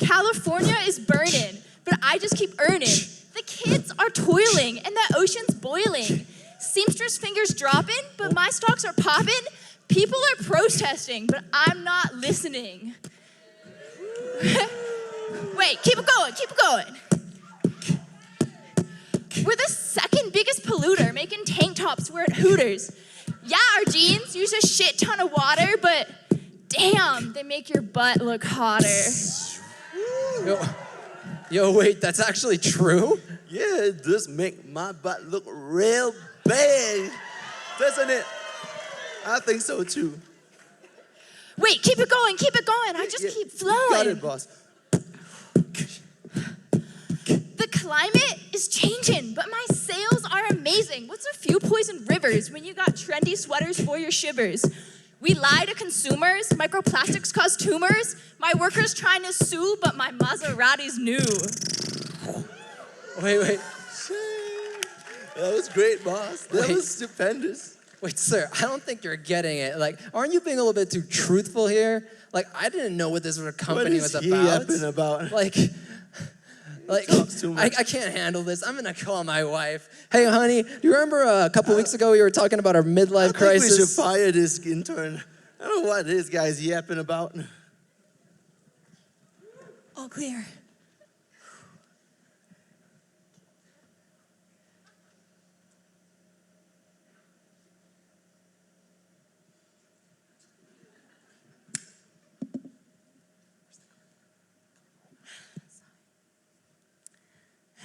[SPEAKER 23] California is burning, but I just keep earning. The kids are toiling, and the ocean's boiling. Seamstress fingers dropping, but my stocks are popping. People are protesting, but I'm not listening. Wait, keep it going. We're the second biggest polluter, making tank tops we're at Hooters. Yeah, our jeans use a shit ton of water, but damn, they make your butt look hotter.
[SPEAKER 3] Yo, wait, that's actually true?
[SPEAKER 7] Yeah, it does make my butt look real bad, doesn't it? I think so too.
[SPEAKER 23] Wait, keep it going. I just keep flowing.
[SPEAKER 7] You got it, boss.
[SPEAKER 23] The climate is changing, but my sales are amazing. What's a few poison rivers when you got trendy sweaters for your shivers? We lie to consumers. Microplastics cause tumors. My workers trying to sue, but my Maserati's new.
[SPEAKER 3] Wait.
[SPEAKER 7] That was great, boss. That was stupendous.
[SPEAKER 3] Wait, sir, I don't think you're getting it. Like, aren't you being a little bit too truthful here? Like, I didn't know what this sort of company was about.
[SPEAKER 7] What is he yapping about?
[SPEAKER 3] Like, I can't handle this. I'm gonna call my wife. Hey, honey, do you remember a couple weeks ago we were talking about our midlife crisis?
[SPEAKER 7] I think we should fire this intern. I don't know what this guy's yapping about.
[SPEAKER 23] All clear.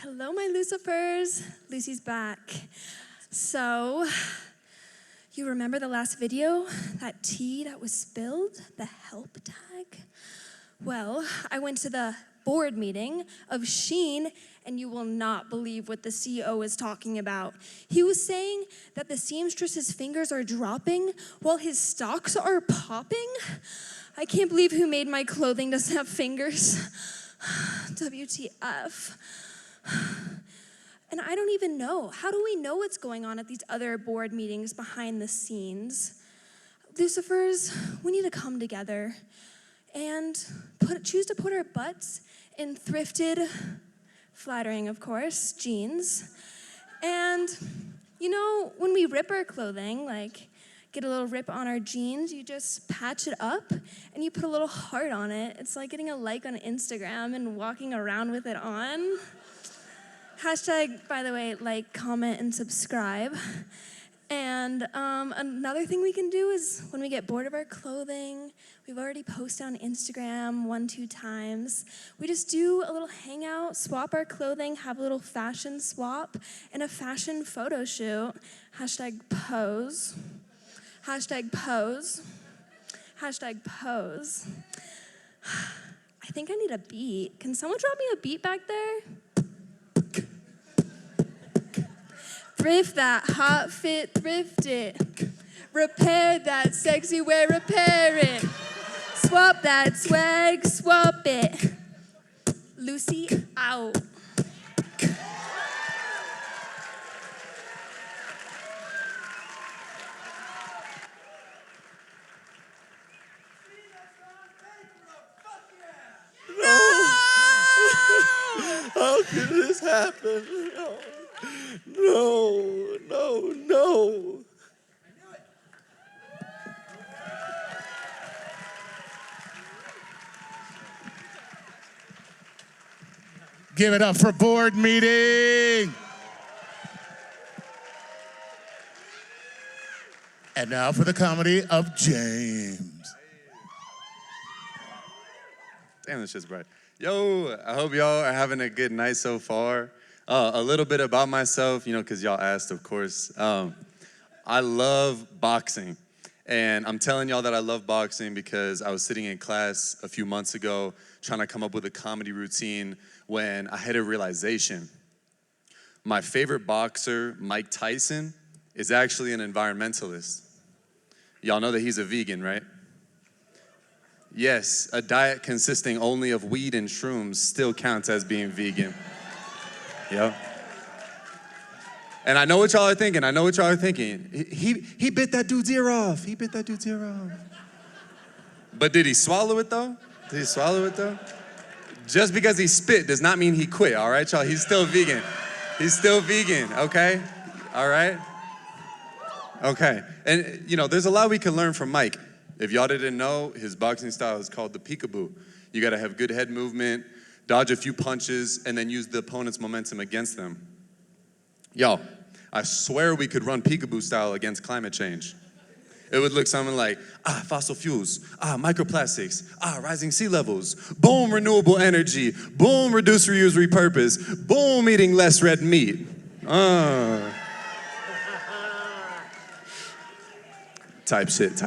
[SPEAKER 23] Hello, my Lucifers. Lucy's back. So, you remember the last video? That tea that was spilled? The help tag? Well, I went to the board meeting of Shein, and you will not believe what the CEO is talking about. He was saying that the seamstress's fingers are dropping while his stocks are popping. I can't believe who made my clothing doesn't have fingers. WTF. And I don't even know. How do we know what's going on at these other board meetings behind the scenes? Lucifers, we need to come together and choose to put our butts in thrifted, flattering of course, jeans. And you know, when we rip our clothing, like get a little rip on our jeans, you just patch it up and you put a little heart on it. It's like getting a like on Instagram and walking around with it on. Hashtag, by the way, like, comment, and subscribe. And another thing we can do is when we get bored of our clothing, we've already posted on Instagram 1-2 times. We just do a little hangout, swap our clothing, have a little fashion swap, and a fashion photo shoot. Hashtag pose. Hashtag pose. Hashtag pose. I think I need a beat. Can someone drop me a beat back there? Thrift that hot fit, thrift it. Repair that sexy wear, repair it. Swap that swag, swap it. Lucy out.
[SPEAKER 7] How could this happen? No.
[SPEAKER 4] Give it up for board meeting. And now for the comedy of James.
[SPEAKER 5] Damn, this shit's bright. Yo, I hope y'all are having a good night so far.
[SPEAKER 21] A little bit about myself, you know, because y'all asked, of course. I love boxing. And I'm telling y'all that I love boxing because I was sitting in class a few months ago trying to come up with a comedy routine when I had a realization. My favorite boxer, Mike Tyson, is actually an environmentalist. Y'all know that he's a vegan, right? Yes, a diet consisting only of weed and shrooms still counts as being vegan. Yep. And I know what y'all are thinking. He bit that dude's ear off. But did he swallow it though? Just because he spit does not mean he quit, all right, y'all? He's still vegan. Okay? All right? Okay. And, you know, there's a lot we can learn from Mike. If y'all didn't know, his boxing style is called the peekaboo. You gotta have good head movement, dodge a few punches, and then use the opponent's momentum against them. Y'all, I swear we could run peekaboo style against climate change. It would look something like, fossil fuels, microplastics, rising sea levels, boom, renewable energy, boom, reduce, reuse, repurpose, boom, eating less red meat. Type shit.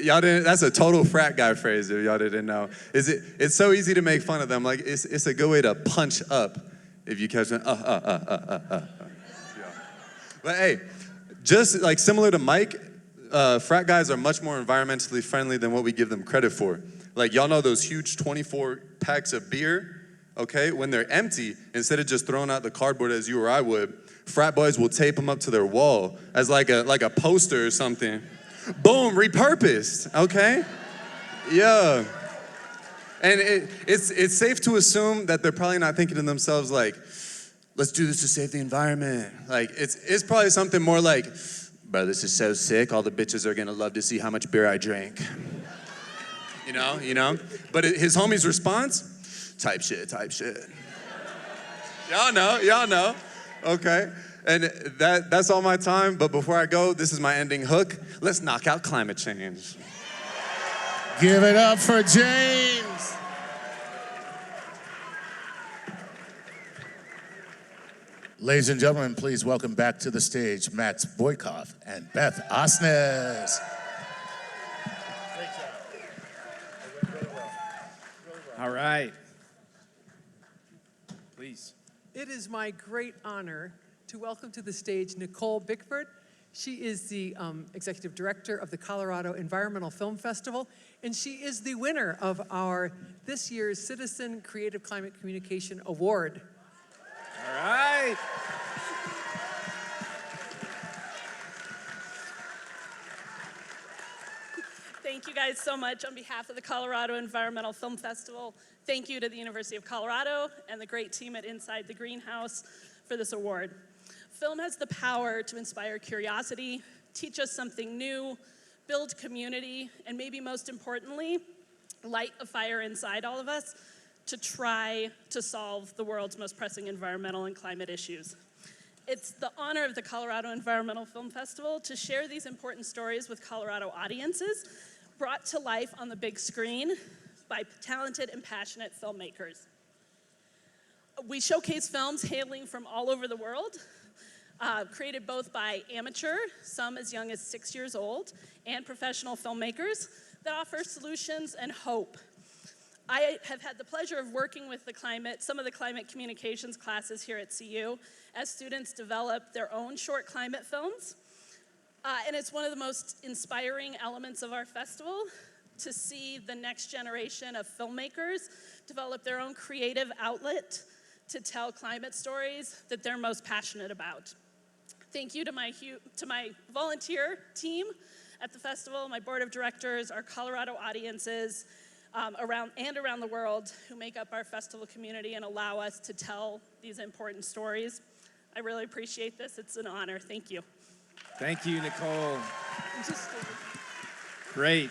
[SPEAKER 21] Y'all didn't, that's a total frat guy phrase if y'all didn't know. It's so easy to make fun of them. Like, it's a good way to punch up if you catch them. Yeah. But hey, just like similar to Mike, frat guys are much more environmentally friendly than what we give them credit for. Like, y'all know those huge 24 packs of beer, okay? When they're empty, instead of just throwing out the cardboard as you or I would, frat boys will tape them up to their wall as like a poster or something. Boom, repurposed, okay? Yeah. And it's safe to assume that they're probably not thinking to themselves like, let's do this to save the environment. Like, it's probably something more like, bro, this is so sick, all the bitches are gonna love to see how much beer I drank. You know? But his homie's response, type shit. Y'all know, okay? And that's all my time, but before I go, this is my ending hook. Let's knock out climate change.
[SPEAKER 4] Give it up for James. Ladies and gentlemen, please welcome back to the stage Matt Boykoff and Beth Osnes.
[SPEAKER 5] All right. Please. It is my great honor to welcome to the stage Nicole Bickford. She is the executive director of the Colorado Environmental Film Festival, and she is the winner of our this year's Citizen Creative Climate Communication Award. All right.
[SPEAKER 6] Thank you guys so much on behalf of the Colorado Environmental Film Festival. Thank you to the University of Colorado and the great team at Inside the Greenhouse for this award. Film has the power to inspire curiosity, teach us something new, build community, and maybe most importantly, light a fire inside all of us to try to solve the world's most pressing environmental and climate issues. It's the honor of the Colorado Environmental Film Festival to share these important stories with Colorado audiences, brought to life on the big screen by talented and passionate filmmakers. We showcase films hailing from all over the world, created both by amateur, some as young as 6 years old, and professional filmmakers that offer solutions and hope. I have had the pleasure of working with some of the climate communications classes here at CU as students develop their own short climate films. And it's one of the most inspiring elements of our festival to see the next generation of filmmakers develop their own creative outlet to tell climate stories that they're most passionate about. Thank you to my volunteer team at the festival, my board of directors, our Colorado audiences around the world who make up our festival community and allow us to tell these important stories. I really appreciate this. It's an honor. Thank you.
[SPEAKER 5] Thank you, Nicole. Great.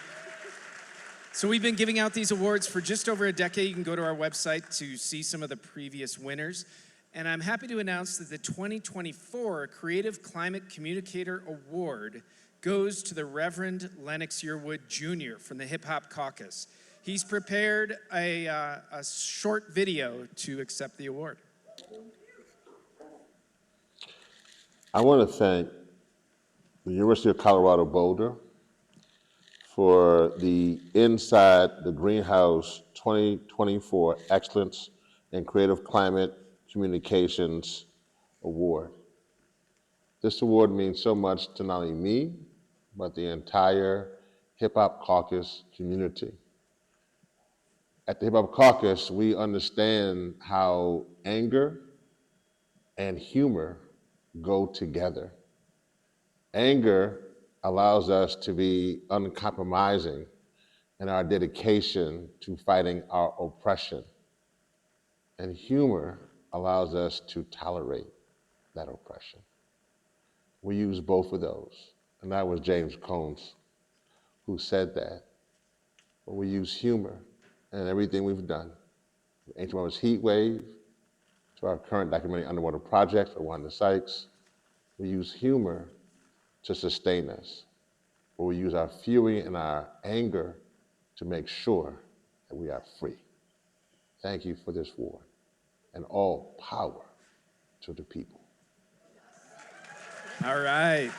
[SPEAKER 5] So we've been giving out these awards for just over a decade. You can go to our website to see some of the previous winners. And I'm happy to announce that the 2024 Creative Climate Communicator Award goes to the Reverend Lennox Yearwood Jr. from the Hip Hop Caucus.
[SPEAKER 8] He's prepared a short video to accept the award.
[SPEAKER 10] I want to thank the University of Colorado Boulder for the Inside the Greenhouse 2024 Excellence in Creative Climate Communications Award. This award means so much to not only me, but the entire Hip Hop Caucus community. At the Hip Hop Caucus, we understand how anger and humor go together. Anger allows us to be uncompromising in our dedication to fighting our oppression. And humor allows us to tolerate that oppression. We use both of those. And that was James Combs who said that. But we use humor in everything we've done. From Ancient Mother's Heat Wave, to our current documentary underwater project for Wanda Sykes. We use humor to sustain us. But we use our fury and our anger to make sure that we are free. Thank you for this award, and all power to the people.
[SPEAKER 8] All right.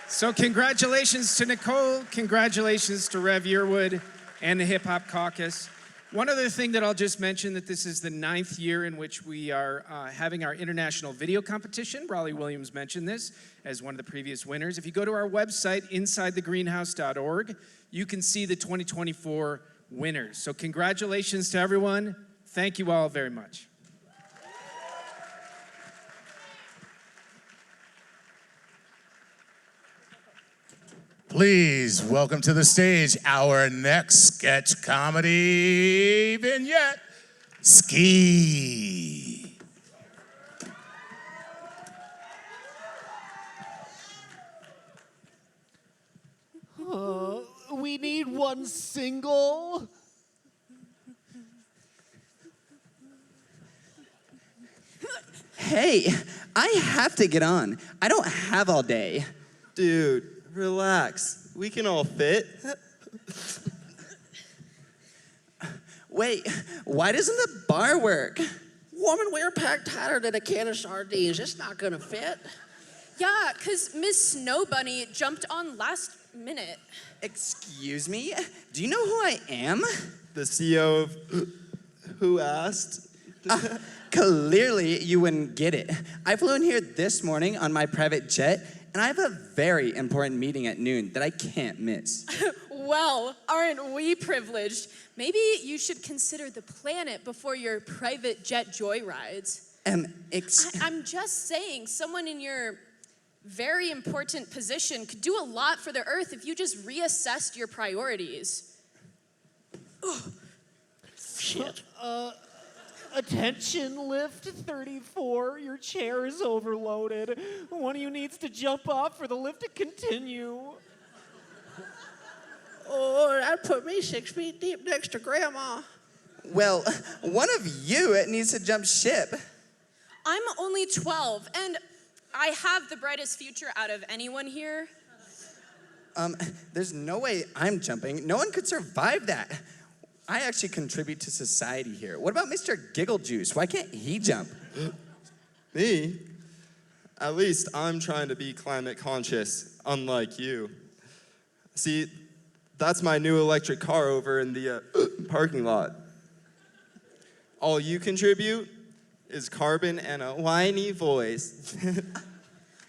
[SPEAKER 8] So congratulations to Nicole, congratulations to Rev Yearwood and the Hip Hop Caucus. One other thing that I'll just mention, that this is the 9th year in which we are having our international video competition. Rollie Williams mentioned this as one of the previous winners. If you go to our website, insidethegreenhouse.org, you can see the 2024 winners. So congratulations to everyone. Thank you all very much.
[SPEAKER 4] Please welcome to the stage our next sketch comedy vignette, Ski.
[SPEAKER 11] We need one single.
[SPEAKER 12] Hey, I have to get on. I don't have all day.
[SPEAKER 7] Dude, relax. We can all fit.
[SPEAKER 12] Wait, why doesn't the bar work?
[SPEAKER 24] Woman, we're packed tighter than a can of sardines. It's not gonna fit.
[SPEAKER 2] Yeah, because Miss Snow Bunny jumped on last minute.
[SPEAKER 12] Excuse me? Do you know who I am?
[SPEAKER 7] The CEO of Who Asked?
[SPEAKER 12] Clearly, you wouldn't get it. I flew in here this morning on my private jet, and I have a very important meeting at noon that I can't miss.
[SPEAKER 2] Well, aren't we privileged? Maybe you should consider the planet before your private jet joyrides. I'm just saying, someone in your very important position could do a lot for the Earth if you just reassessed your priorities.
[SPEAKER 24] Shit.
[SPEAKER 11] Attention, lift 34. Your chair is overloaded. One of you needs to jump off for the lift to continue.
[SPEAKER 24] Oh, that put me 6 feet deep next to Grandma.
[SPEAKER 12] Well, one of you needs to jump ship.
[SPEAKER 2] I'm only 12, and I have the brightest future out of anyone here.
[SPEAKER 12] There's no way I'm jumping. No one could survive that. I actually contribute to society here. What about Mr. Giggle Juice? Why can't he jump?
[SPEAKER 7] Me? At least I'm trying to be climate conscious, unlike you. See, that's my new electric car over in the parking lot. All you contribute is carbon and a whiny voice.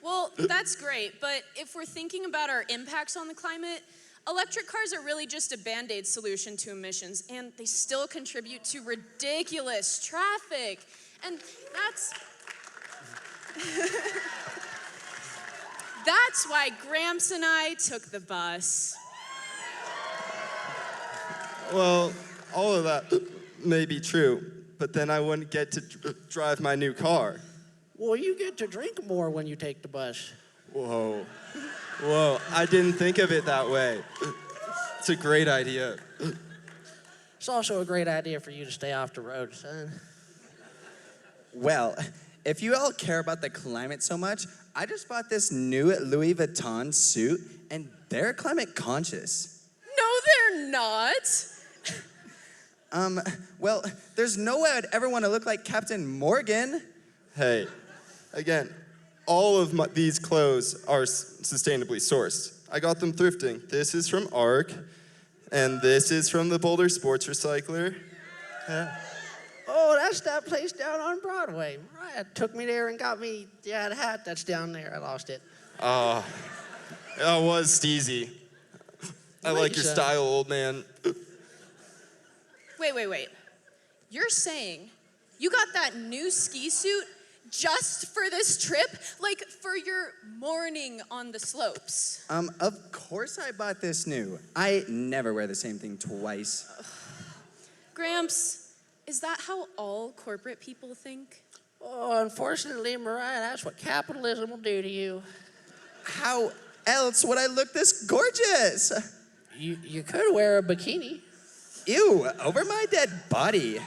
[SPEAKER 2] Well, that's great, but if we're thinking about our impacts on the climate, electric cars are really just a Band-Aid solution to emissions, and they still contribute to ridiculous traffic. And that's that's why Gramps and I took the bus.
[SPEAKER 7] Well, all of that may be true, but then I wouldn't get to drive my new car.
[SPEAKER 24] Well, you get to drink more when you take the bus.
[SPEAKER 7] Whoa. Whoa, I didn't think of it that way. It's a great idea.
[SPEAKER 24] It's also a great idea for you to stay off the road, son.
[SPEAKER 12] Well, if you all care about the climate so much, I just bought this new Louis Vuitton suit, and they're climate conscious.
[SPEAKER 2] No, they're not.
[SPEAKER 12] Well, there's no way I'd ever want to look like Captain Morgan.
[SPEAKER 25] Hey, again, all of these clothes are sustainably sourced. I got them thrifting. This is from ARC, and this is from the Boulder Sports Recycler.
[SPEAKER 24] Oh, that's that place down on Broadway. Mariah took me there and got me the hat that's down there. I lost it.
[SPEAKER 25] Oh, that was steezy. I like your style, old man.
[SPEAKER 14] Wait. You're saying you got that new ski suit just for this trip? Like for your morning on the slopes?
[SPEAKER 12] Of course I bought this new. I never wear the same thing twice.
[SPEAKER 14] Gramps, is that how all corporate people think?
[SPEAKER 24] Oh, unfortunately, Mariah, that's what capitalism will do to you.
[SPEAKER 12] How else would I look this gorgeous?
[SPEAKER 24] You could wear a bikini.
[SPEAKER 12] Ew, over my dead body.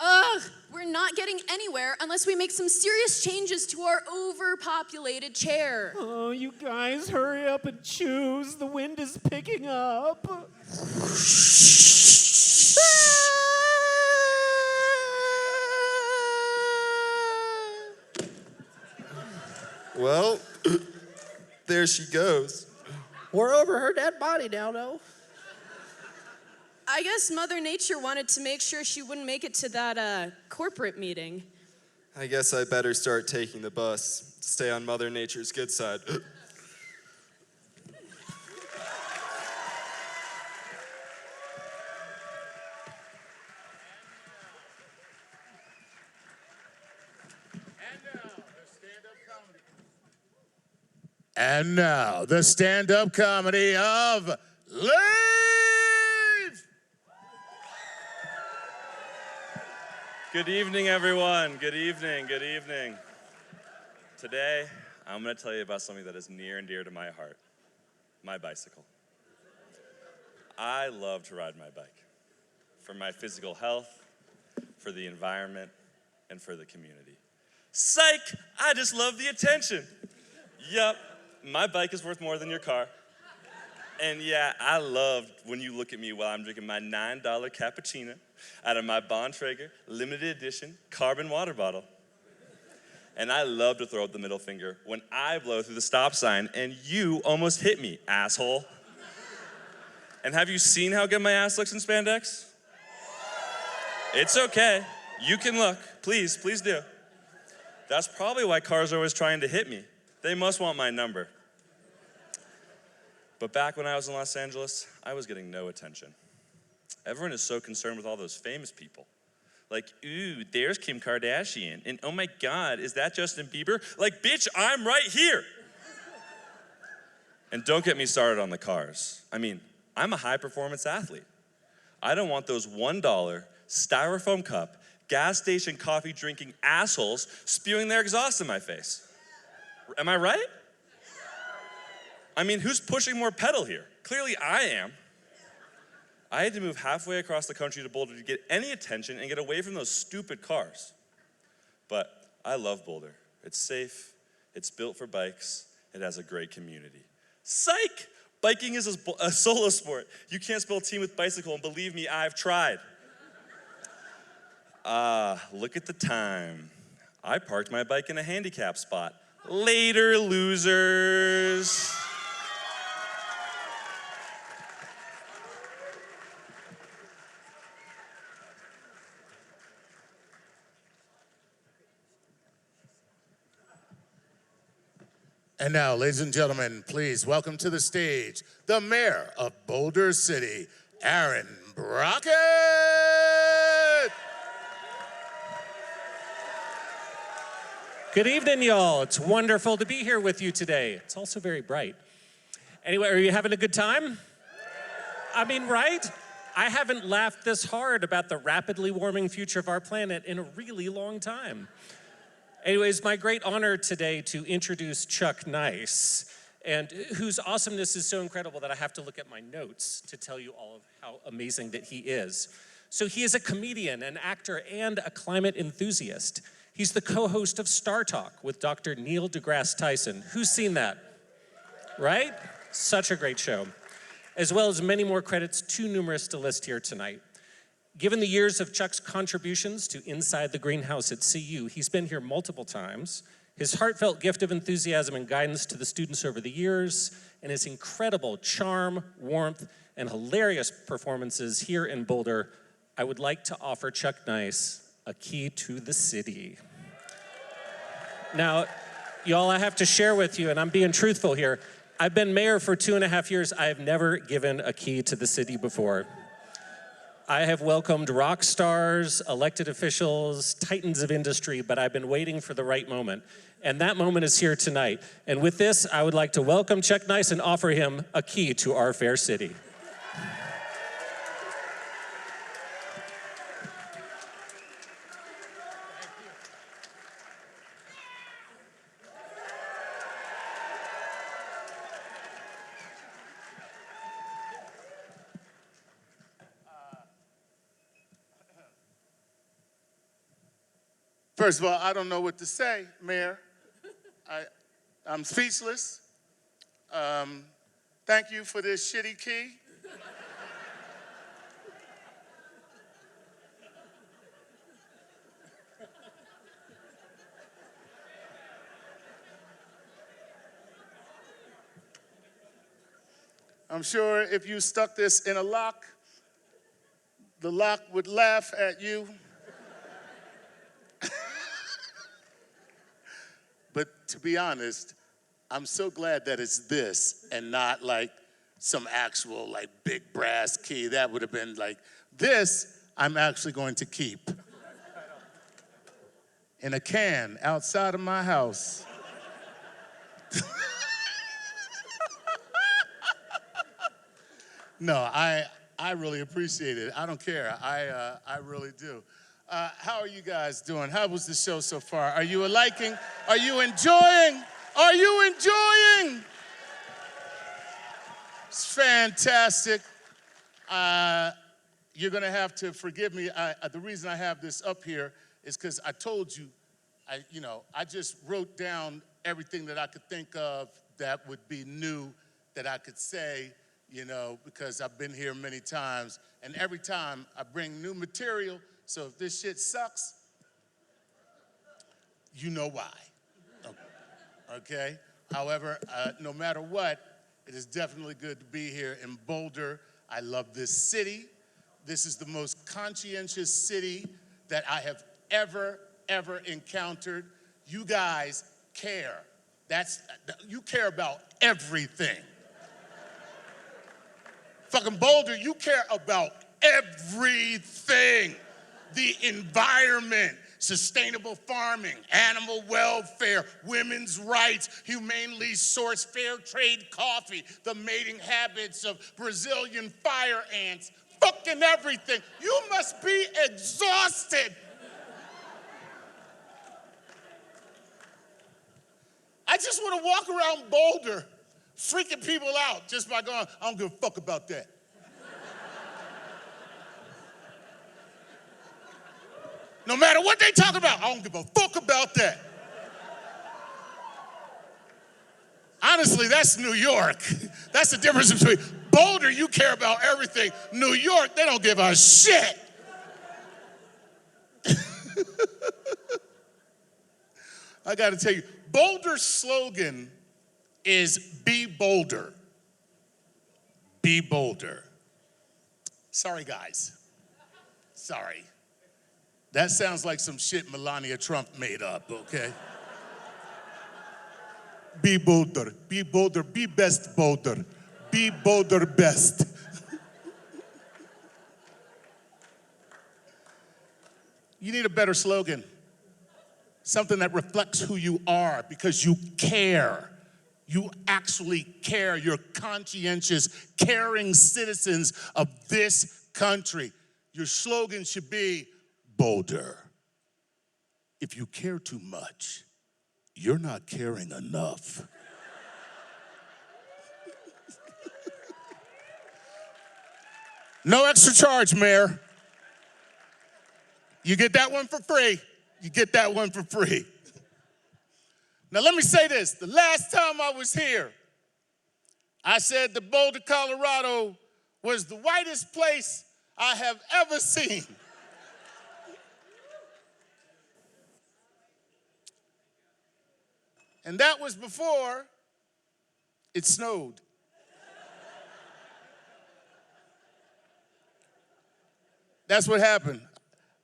[SPEAKER 14] Ugh, we're not getting anywhere unless we make some serious changes to our overpopulated chair.
[SPEAKER 18] Oh, you guys, hurry up and choose. The wind is picking up.
[SPEAKER 25] Well, there she goes.
[SPEAKER 24] We're over her dead body now, though.
[SPEAKER 14] I guess Mother Nature wanted to make sure she wouldn't make it to that corporate meeting.
[SPEAKER 25] I guess I better start taking the bus to stay on Mother Nature's good side.
[SPEAKER 4] And now, the stand-up comedy of Lief!
[SPEAKER 15] Good evening, everyone. Good evening. Today, I'm going to tell you about something that is near and dear to my heart, my bicycle. I love to ride my bike for my physical health, for the environment, and for the community. Psych! I just love the attention. Yup, my bike is worth more than your car. And yeah, I love when you look at me while I'm drinking my $9 cappuccino out of my Bontrager limited edition carbon water bottle. And I love to throw up the middle finger when I blow through the stop sign and you almost hit me, asshole. And have you seen how good my ass looks in spandex? It's okay. You can look. Please do. That's probably why cars are always trying to hit me. They must want my number. But back when I was in Los Angeles, I was getting no attention. Everyone is so concerned with all those famous people. Like, ooh, there's Kim Kardashian. And oh my God, is that Justin Bieber? Like, bitch, I'm right here. And don't get me started on the cars. I mean, I'm a high performance athlete. I don't want those $1 styrofoam cup, gas station coffee drinking assholes spewing their exhaust in my face. Am I right? I mean, who's pushing more pedal here? Clearly I am. I had to move halfway across the country to Boulder to get any attention and get away from those stupid cars. But I love Boulder. It's safe, it's built for bikes, it has a great community. Psych! Biking is a solo sport. You can't spell team with bicycle, and believe me, I've tried. Look at the time. I parked my bike in a handicap spot. Later, losers.
[SPEAKER 4] And now, ladies and gentlemen, please welcome to the stage the mayor of Boulder City, Aaron Brockett.
[SPEAKER 16] Good evening, y'all. It's wonderful to be here with you today. It's also very bright. Anyway, are you having a good time? I mean, right? I haven't laughed this hard about the rapidly warming future of our planet in a really long time. Anyways, my great honor today to introduce Chuck Nice, and whose awesomeness is so incredible that I have to look at my notes to tell you all of how amazing that he is. So he is a comedian, an actor, and a climate enthusiast. He's the co-host of Star Talk with Dr. Neil deGrasse Tyson. Who's seen that? Right? Such a great show. As well as many more credits, too numerous to list here tonight. Given the years of Chuck's contributions to Inside the Greenhouse at CU, he's been here multiple times. His heartfelt gift of enthusiasm and guidance to the students over the years, and his incredible charm, warmth, and hilarious performances here in Boulder, I would like to offer Chuck Nice a key to the city. Now, y'all, I have to share with you, and I'm being truthful here, I've been mayor for 2.5 years. I have never given a key to the city before. I have welcomed rock stars, elected officials, titans of industry, but I've been waiting for the right moment. And that moment is here tonight. And with this, I would like to welcome Chuck Nice and offer him a key to our fair city.
[SPEAKER 4] First of all, I don't know what to say, Mayor. I'm speechless. Thank you for this shitty key. I'm sure if you stuck this in a lock, the lock would laugh at you. But to be honest, I'm so glad that it's this and not like some actual like big brass key. That would have been like, this I'm actually going to keep in a can outside of my house. No, I really appreciate it. I don't care. I really do. How are you guys doing? How was the show so far? Are you liking? Are you enjoying? Are you enjoying? It's fantastic. You're gonna have to forgive me. The reason I have this up here is because I told you, I just wrote down everything that I could think of that would be new that I could say, because I've been here many times, and every time I bring new material. So if this shit sucks, you know why, okay? However, no matter what, it is definitely good to be here in Boulder. I love this city. This is the most conscientious city that I have ever encountered. You guys care. You care about everything. Fucking Boulder, you care about everything. The environment, sustainable farming, animal welfare, women's rights, humanely sourced fair trade coffee, the mating habits of Brazilian fire ants, fucking everything. You must be exhausted. I just want to walk around Boulder freaking people out just by going, I don't give a fuck about that. No matter what they talk about, I don't give a fuck about that. Honestly, that's New York. That's the difference between Boulder, you care about everything. New York, they don't give a shit. I gotta tell you, Boulder's slogan is be bolder. Be bolder. Sorry, guys. Sorry. That sounds like some shit Melania Trump made up, okay? Be bolder, be best Boulder. Be Boulder best. You need a better slogan. Something that reflects who you are because you care. You actually care. You're conscientious, caring citizens of this country. Your slogan should be Boulder. If you care too much, you're not caring enough. No extra charge, Mayor. You get that one for free. You get that one for free. Now let me say this. The last time I was here, I said that Boulder, Colorado was the whitest place I have ever seen. And that was before it snowed. That's what happened.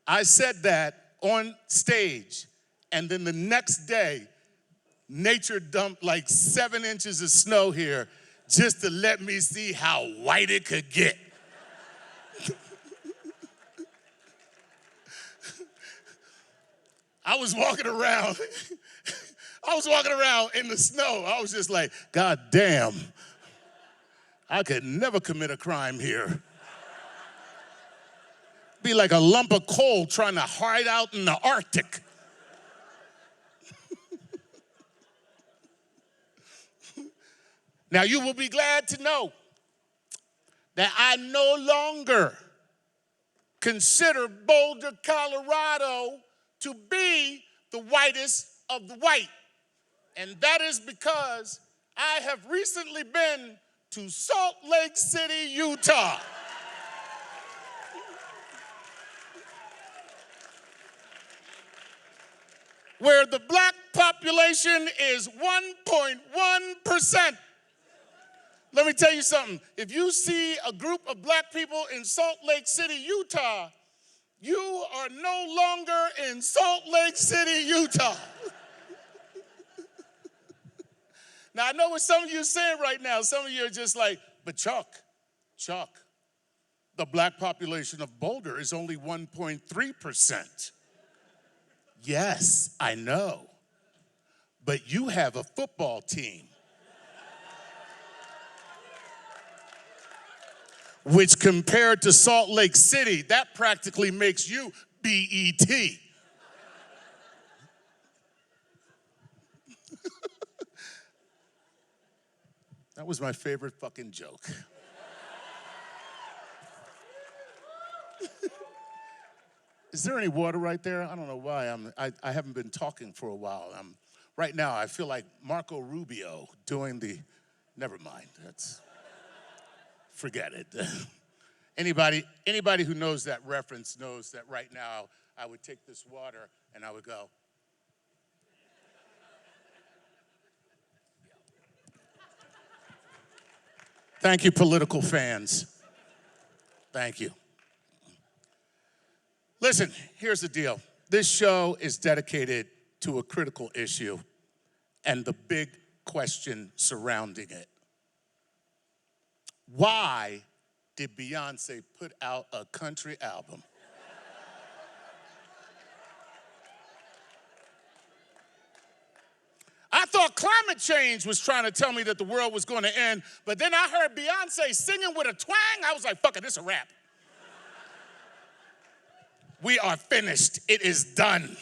[SPEAKER 4] I said that on stage, and then the next day, nature dumped like 7 inches of snow here just to let me see how white it could get. I was walking around in the snow. I was just like, God damn, I could never commit a crime here. Be like a lump of coal trying to hide out in the Arctic. Now, you will be glad to know that I no longer consider Boulder, Colorado to be the whitest of the white. And that is because I have recently been to Salt Lake City, Utah. Where the black population is 1.1%. Let me tell you something. If you see a group of black people in Salt Lake City, Utah, you are no longer in Salt Lake City, Utah. Now, I know what some of you are saying right now. Some of you are just like, but Chuck, the black population of Boulder is only 1.3%. Yes, I know. But you have a football team. Which compared to Salt Lake City, that practically makes you BET. That was my favorite fucking joke. Is there any water right there? I don't know why I haven't been talking for a while. Right now I feel like Marco Rubio doing the, never mind, forget it. Anybody who knows that reference knows that right now I would take this water and I would go. Thank you, political fans. Thank you. Listen, here's the deal. This show is dedicated to a critical issue and the big question surrounding it. Why did Beyonce put out a country album? I thought climate change was trying to tell me that the world was going to end, but then I heard Beyonce singing with a twang. I was like, fuck it, this a wrap. We are finished. It is done.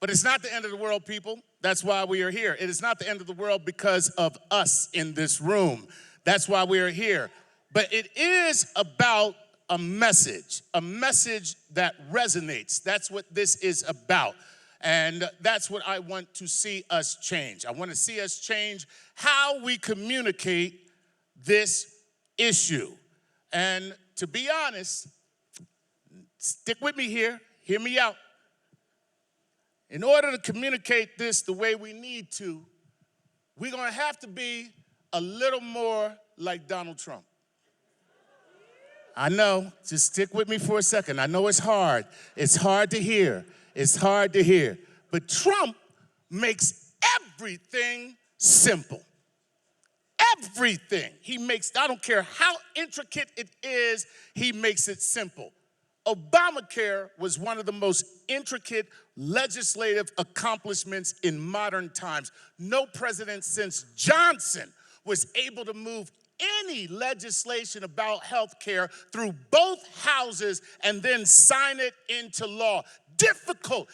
[SPEAKER 4] But it's not the end of the world, people. That's why we are here. It is not the end of the world because of us in this room. That's why we are here. But it is about a message that resonates. That's what this is about. And that's what I want to see us change. I want to see us change how we communicate this issue. And to be honest, stick with me here, hear me out. In order to communicate this the way we need to, we're going to have to be a little more like Donald Trump. I know, just stick with me for a second. I know it's hard. It's hard to hear. It's hard to hear. But Trump makes everything simple. Everything. He makes, I don't care how intricate it is, he makes it simple. Obamacare was one of the most intricate legislative accomplishments in modern times. No president since Johnson was able to move any legislation about health care through both houses and then sign it into law. Difficult.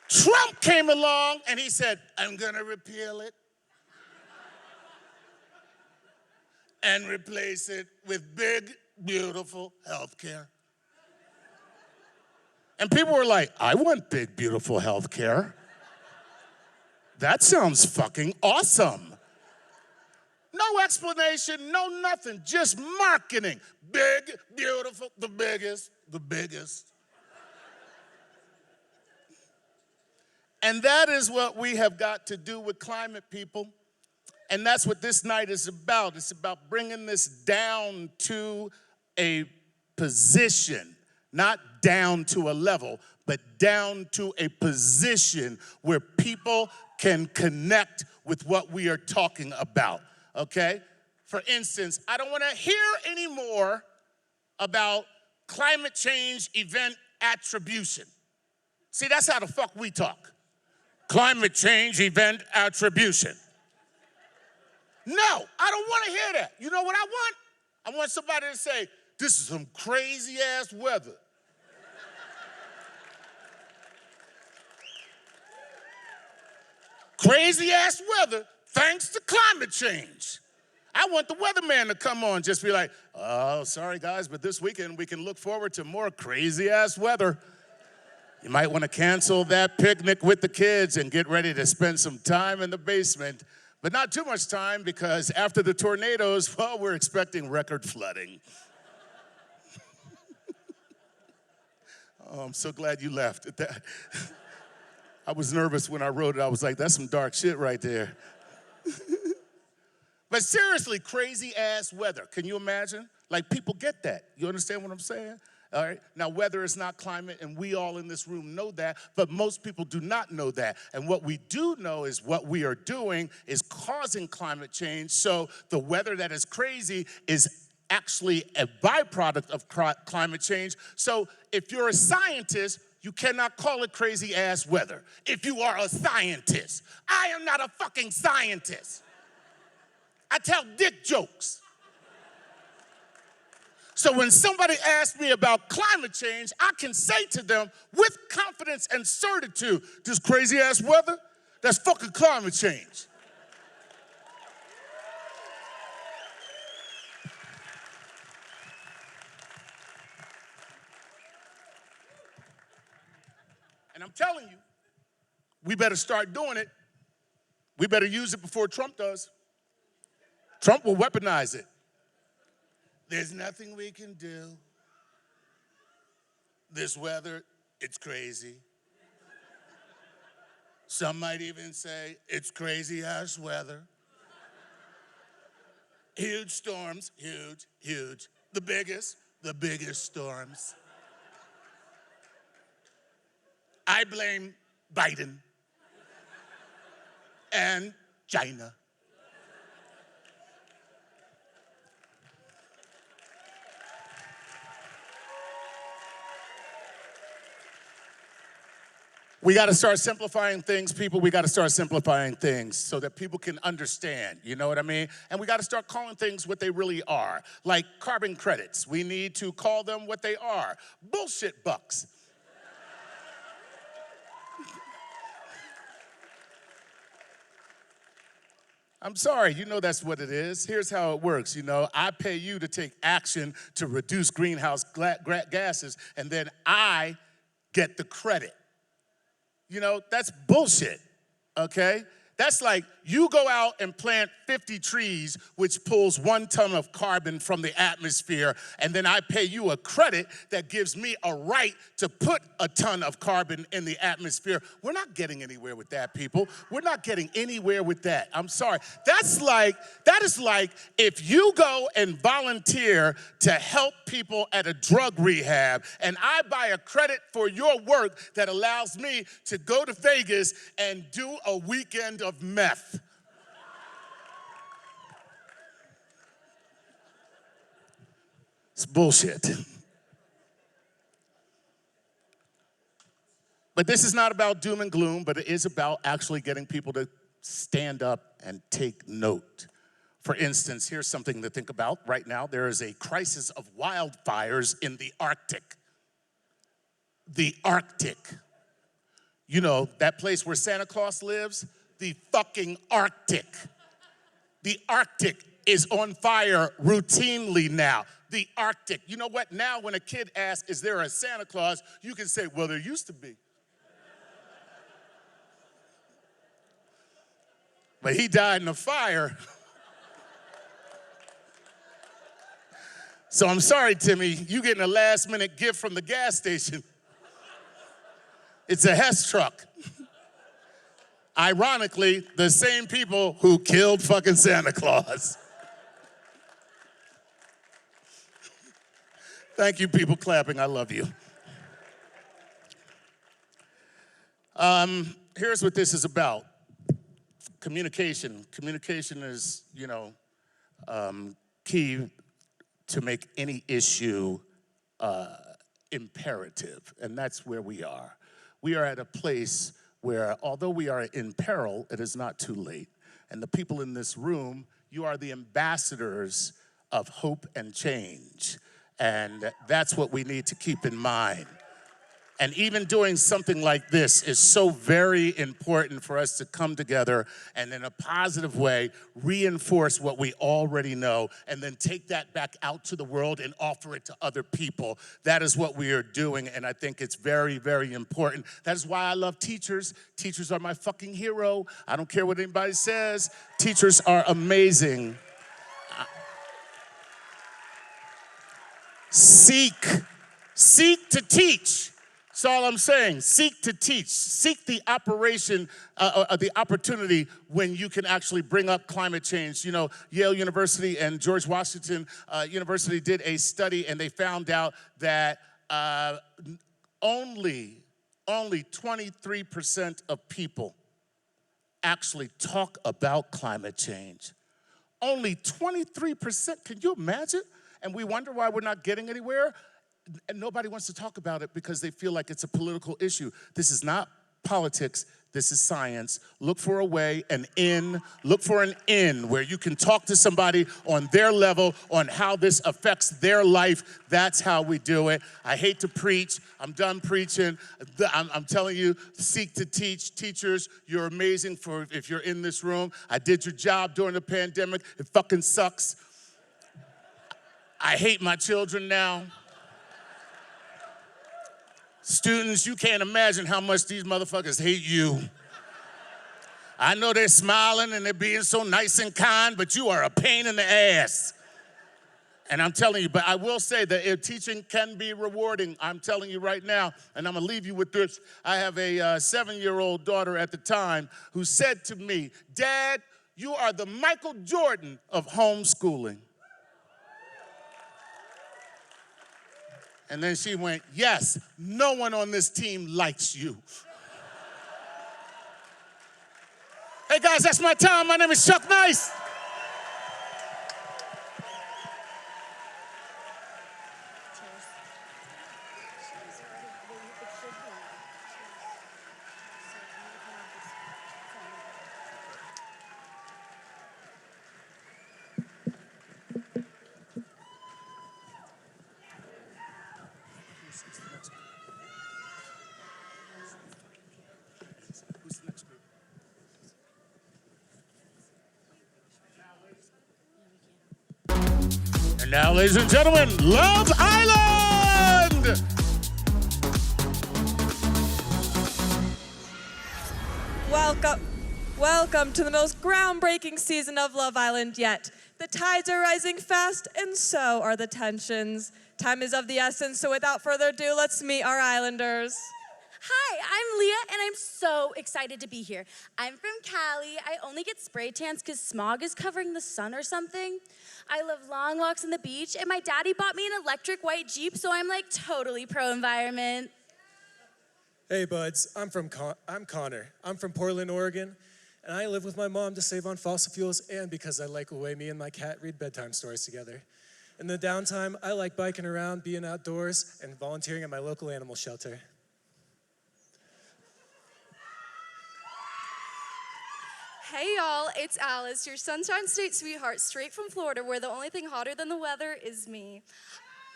[SPEAKER 4] Trump came along and he said, I'm going to repeal it and replace it with big, beautiful health care. And people were like, I want big, beautiful health care. That sounds fucking awesome. No explanation, no nothing, just marketing. Big, beautiful, the biggest, the biggest. And that is what we have got to do with climate, people. And that's what this night is about. It's about bringing this down to a position, not down to a level, but down to a position where people can connect with what we are talking about, okay? For instance, I don't want to hear anymore about climate change event attribution. See, that's how the fuck we talk. Climate change event attribution. No, I don't want to hear that. You know what I want? I want somebody to say, this is some crazy ass weather. Crazy ass weather thanks to climate change. I want the weatherman to come on, just be like, oh, sorry guys, but this weekend we can look forward to more crazy ass weather. You might want to cancel that picnic with the kids and get ready to spend some time in the basement, but not too much time because after the tornadoes, well, we're expecting record flooding. Oh, I'm so glad you laughed at that. I was nervous when I wrote it. I was like, that's some dark shit right there. But seriously, crazy ass weather. Can you imagine? Like, people get that. You understand what I'm saying? All right. Now, weather is not climate, and we all in this room know that, but most people do not know that. And what we do know is what we are doing is causing climate change. So the weather that is crazy is actually a byproduct of climate change. So if you're a scientist, you cannot call it crazy ass weather. If you are a scientist, I am not a fucking scientist. I tell dick jokes. So when somebody asks me about climate change, I can say to them with confidence and certitude, this crazy ass weather, that's fucking climate change. And I'm telling you, we better start doing it. We better use it before Trump does. Trump will weaponize it. There's nothing we can do. This weather, it's crazy. Some might even say it's crazy ass weather. Huge storms, huge, huge. The biggest storms. I blame Biden and China. We got to start simplifying things, people. We got to start simplifying things so that people can understand, you know what I mean? And we got to start calling things what they really are, like carbon credits. We need to call them what they are, bullshit bucks. I'm sorry, you know that's what it is. Here's how it works, you know. I pay you to take action to reduce greenhouse gases, and then I get the credit. You know, that's bullshit, okay? That's like you go out and plant 50 trees, which pulls 1 ton of carbon from the atmosphere, and then I pay you a credit that gives me a right to put a ton of carbon in the atmosphere. We're not getting anywhere with that, people. We're not getting anywhere with that. I'm sorry. That is like if you go and volunteer to help people at a drug rehab, and I buy a credit for your work that allows me to go to Vegas and do a weekend of meth. It's bullshit. But this is not about doom and gloom, but it is about actually getting people to stand up and take note. For instance, here's something to think about right now. There is a crisis of wildfires in the Arctic. The Arctic. You know, that place where Santa Claus lives? The fucking Arctic. The Arctic is on fire routinely now. The Arctic. You know what? Now when a kid asks, is there a Santa Claus? You can say, well, there used to be. But he died in a fire. So I'm sorry, Timmy, you getting a last minute gift from the gas station. It's a Hess truck. Ironically, the same people who killed fucking Santa Claus. Thank you, people clapping. I love you. Here's what this is about. Communication. Communication is, key to make any issue imperative, and that's where we are. We are at a place where, although we are in peril, it is not too late. And the people in this room, you are the ambassadors of hope and change. And that's what we need to keep in mind. And even doing something like this is so very important for us to come together and in a positive way reinforce what we already know and then take that back out to the world and offer it to other people. That is what we are doing, and I think it's very, very important. That is why I love teachers. Teachers are my fucking hero. I don't care what anybody says. Teachers are amazing. Seek to teach. That's all I'm saying. Seek to teach. Seek the the opportunity when you can actually bring up climate change. Yale University and George Washington University did a study, and they found out that only 23% of people actually talk about climate change. Only 23%. Can you imagine? And we wonder why we're not getting anywhere. And nobody wants to talk about it because they feel like it's a political issue. This is not politics. This is science. Look for a way, look for an in where you can talk to somebody on their level on how this affects their life. That's how we do it. I hate to preach. I'm done preaching. I'm telling you, seek to teach. Teachers, you're amazing if you're in this room. I did your job during the pandemic. It fucking sucks. I hate my children now. Students, you can't imagine how much these motherfuckers hate you. I know they're smiling and they're being so nice and kind, but you are a pain in the ass. And I'm telling you, but I will say that if teaching can be rewarding, I'm telling you right now, and I'm gonna leave you with this. I have a 7-year-old daughter at the time who said to me, "Dad, you are the Michael Jordan of homeschooling." And then she went, "Yes, no one on this team likes you." Hey guys, that's my time. My name is Chuck Nice. And now, ladies and gentlemen, Love Island!
[SPEAKER 1] Welcome to the most groundbreaking season of Love Island yet. The tides are rising fast, and so are the tensions. Time is of the essence, so without further ado, let's meet our Islanders.
[SPEAKER 13] Hi, I'm Leah, and I'm so excited to be here. I'm from Cali. I only get spray tans because smog is covering the sun or something. I love long walks on the beach, and my daddy bought me an electric white Jeep, so I'm like totally pro-environment.
[SPEAKER 17] Hey buds, I'm Connor. I'm from Portland, Oregon, and I live with my mom to save on fossil fuels and because I like the way me and my cat read bedtime stories together. In the downtime, I like biking around, being outdoors, and volunteering at my local animal shelter.
[SPEAKER 19] Hey y'all, it's Alice, your Sunshine State sweetheart, straight from Florida, where the only thing hotter than the weather is me.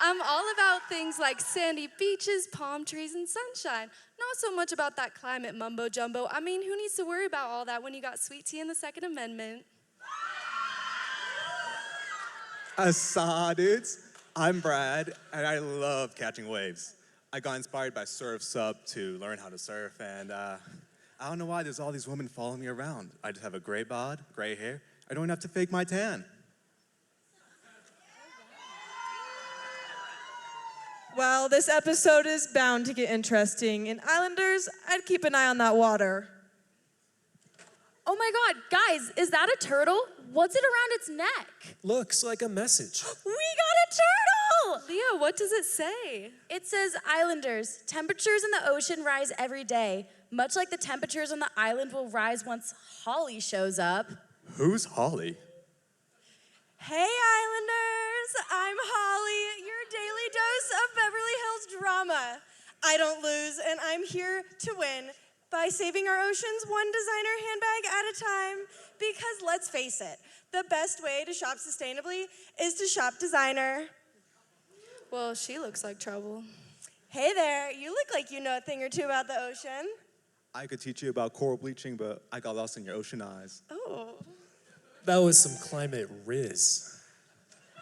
[SPEAKER 19] I'm all about things like sandy beaches, palm trees, and sunshine. Not so much about that climate mumbo jumbo. I mean, who needs to worry about all that when you got sweet tea and the Second Amendment?
[SPEAKER 20] Asa, dudes. I'm Brad, and I love catching waves. I got inspired by Surf Sub to learn how to surf, and I don't know why there's all these women following me around. I just have a gray bod, gray hair. I don't have to fake my tan.
[SPEAKER 1] Well, this episode is bound to get interesting. And Islanders, I'd keep an eye on that water.
[SPEAKER 13] Oh my God, guys, is that a turtle? What's it around its neck?
[SPEAKER 17] Looks like a message.
[SPEAKER 13] We got a turtle!
[SPEAKER 19] Leah, what does it say?
[SPEAKER 13] It says, Islanders, temperatures in the ocean rise every day. Much like the temperatures on the island will rise once Holly shows up.
[SPEAKER 20] Who's Holly?
[SPEAKER 2] Hey, Islanders! I'm Holly, your daily dose of Beverly Hills drama. I don't lose, and I'm here to win by saving our oceans one designer handbag at a time. Because let's face it, the best way to shop sustainably is to shop designer.
[SPEAKER 19] Well, she looks like trouble.
[SPEAKER 2] Hey there, you look like you know a thing or two about the ocean.
[SPEAKER 20] I could teach you about coral bleaching, but I got lost in your ocean eyes.
[SPEAKER 2] Oh.
[SPEAKER 17] That was some climate riz.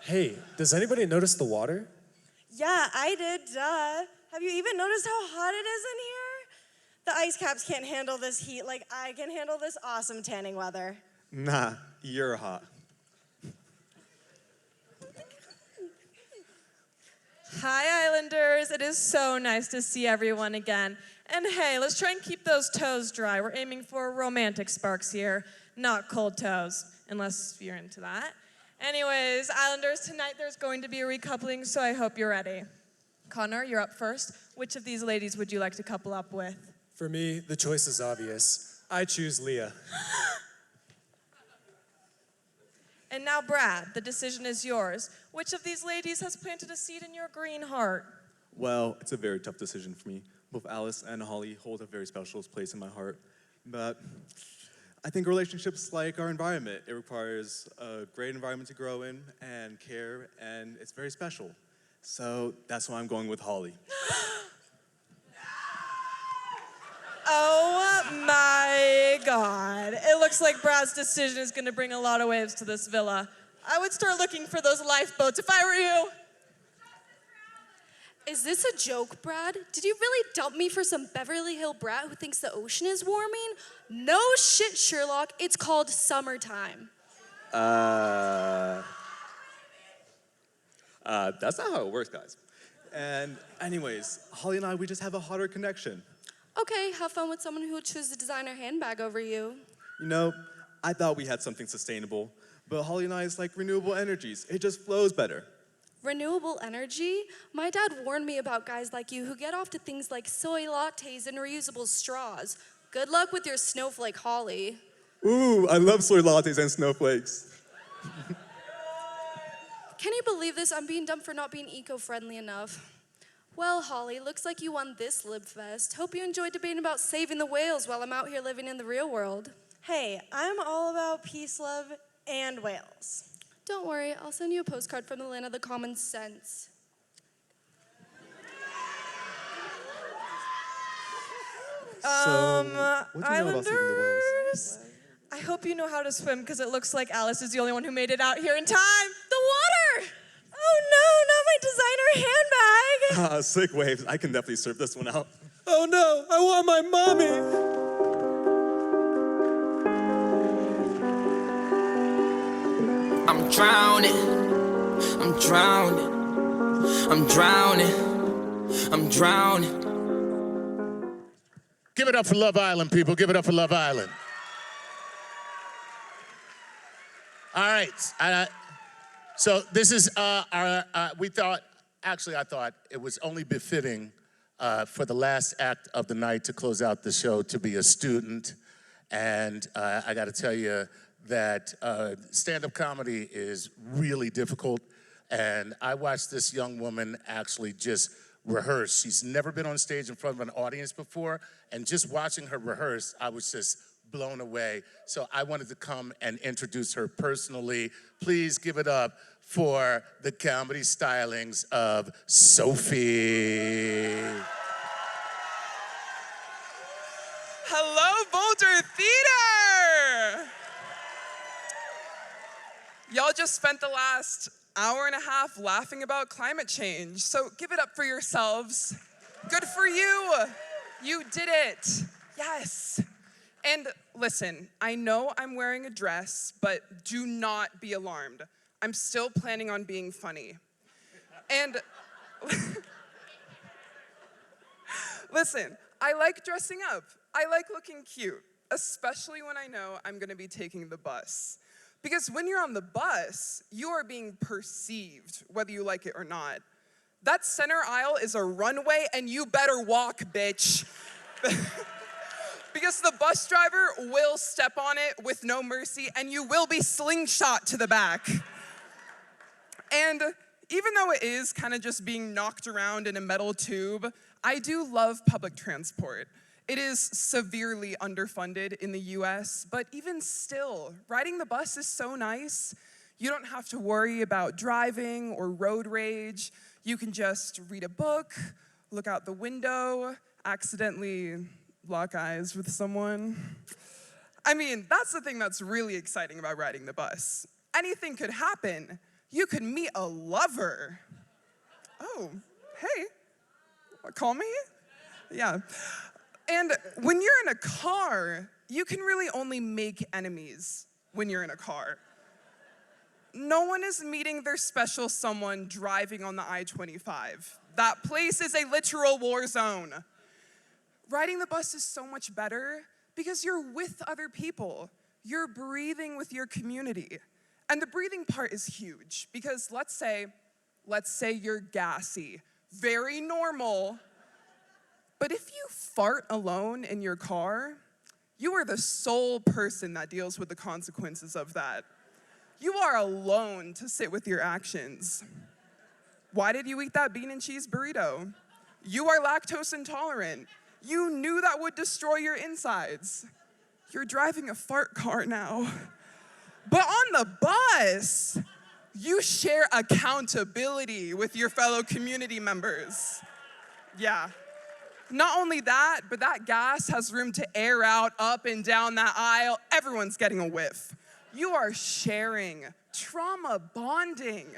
[SPEAKER 17] Hey, does anybody notice the water?
[SPEAKER 2] Yeah, I did, duh. Have you even noticed how hot it is in here? The ice caps can't handle this heat like I can handle this awesome tanning weather.
[SPEAKER 20] Nah, you're hot.
[SPEAKER 1] Hi, Islanders. It is so nice to see everyone again. And hey, let's try and keep those toes dry. We're aiming for romantic sparks here, not cold toes, unless you're into that. Anyways, Islanders, tonight there's going to be a recoupling, so I hope you're ready. Connor, you're up first. Which of these ladies would you like to couple up with?
[SPEAKER 17] For me, the choice is obvious. I choose Leah.
[SPEAKER 1] And now, Brad, the decision is yours. Which of these ladies has planted a seed in your green heart?
[SPEAKER 20] Well, it's a very tough decision for me. Both Alice and Holly hold a very special place in my heart. But I think relationships like our environment, it requires a great environment to grow in and care, and it's very special. So that's why I'm going with Holly.
[SPEAKER 1] Oh my God. It looks like Brad's decision is gonna bring a lot of waves to this villa. I would start looking for those lifeboats if I were you.
[SPEAKER 19] Is this a joke, Brad? Did you really dump me for some Beverly Hill brat who thinks the ocean is warming? No shit, Sherlock. It's called summertime.
[SPEAKER 20] That's not how it works, guys. And anyways, Holly and I, we just have a hotter connection.
[SPEAKER 19] Okay, have fun with someone who will choose the designer handbag over you.
[SPEAKER 20] You know, I thought we had something sustainable, but Holly and I is like renewable energies. It just flows better.
[SPEAKER 19] Renewable energy? My dad warned me about guys like you who get off to things like soy lattes and reusable straws. Good luck with your snowflake, Holly.
[SPEAKER 20] Ooh, I love soy lattes and snowflakes.
[SPEAKER 19] Can you believe this? I'm being dumped for not being eco-friendly enough. Well, Holly, looks like you won this Libfest. Hope you enjoyed debating about saving the whales while I'm out here living in the real world.
[SPEAKER 2] Hey, I'm all about peace, love, and whales.
[SPEAKER 19] Don't worry, I'll send you a postcard from the land of the common sense.
[SPEAKER 1] Islanders? I hope you know how to swim because it looks like Alice is the only one who made it out here in time.
[SPEAKER 19] The water!
[SPEAKER 2] Oh no, not my designer handbag!
[SPEAKER 20] Sick waves. I can definitely surf this one out.
[SPEAKER 17] Oh no, I want my mommy!
[SPEAKER 3] I'm drowning, I'm drowning, I'm drowning, I'm drowning.
[SPEAKER 4] Give it up for Love Island, people. Give it up for Love Island. All right. So this is I thought it was only befitting for the last act of the night to close out the show to be a student. And I got to tell you that stand-up comedy is really difficult. And I watched this young woman actually just rehearse. She's never been on stage in front of an audience before. And just watching her rehearse, I was just blown away. So I wanted to come and introduce her personally. Please give it up for the comedy stylings of Sophie.
[SPEAKER 9] Hello, Boulder Theater! Y'all just spent the last hour and a half laughing about climate change, so give it up for yourselves. Good for you. You did it. Yes. And listen, I know I'm wearing a dress, but do not be alarmed. I'm still planning on being funny. And Listen, I like dressing up. I like looking cute, especially when I know I'm gonna be taking the bus. Because when you're on the bus, you are being perceived, whether you like it or not. That center aisle is a runway, and you better walk, bitch. Because the bus driver will step on it with no mercy, and you will be slingshot to the back. And even though it is kind of just being knocked around in a metal tube, I do love public transport. It is severely underfunded in the US, but even still, riding the bus is so nice. You don't have to worry about driving or road rage. You can just read a book, look out the window, accidentally lock eyes with someone. I mean, that's the thing that's really exciting about riding the bus. Anything could happen. You could meet a lover. Oh, hey, call me? Yeah. And when you're in a car, you can really only make enemies when you're in a car. No one is meeting their special someone driving on the I-25. That place is a literal war zone. Riding the bus is so much better because you're with other people. You're breathing with your community. And the breathing part is huge because let's say you're gassy, very normal. But if you fart alone in your car, you are the sole person that deals with the consequences of that. You are alone to sit with your actions. Why did you eat that bean and cheese burrito? You are lactose intolerant. You knew that would destroy your insides. You're driving a fart car now. But on the bus, you share accountability with your fellow community members. Yeah. Not only that, but that gas has room to air out up and down that aisle. Everyone's getting a whiff. You are sharing, trauma bonding,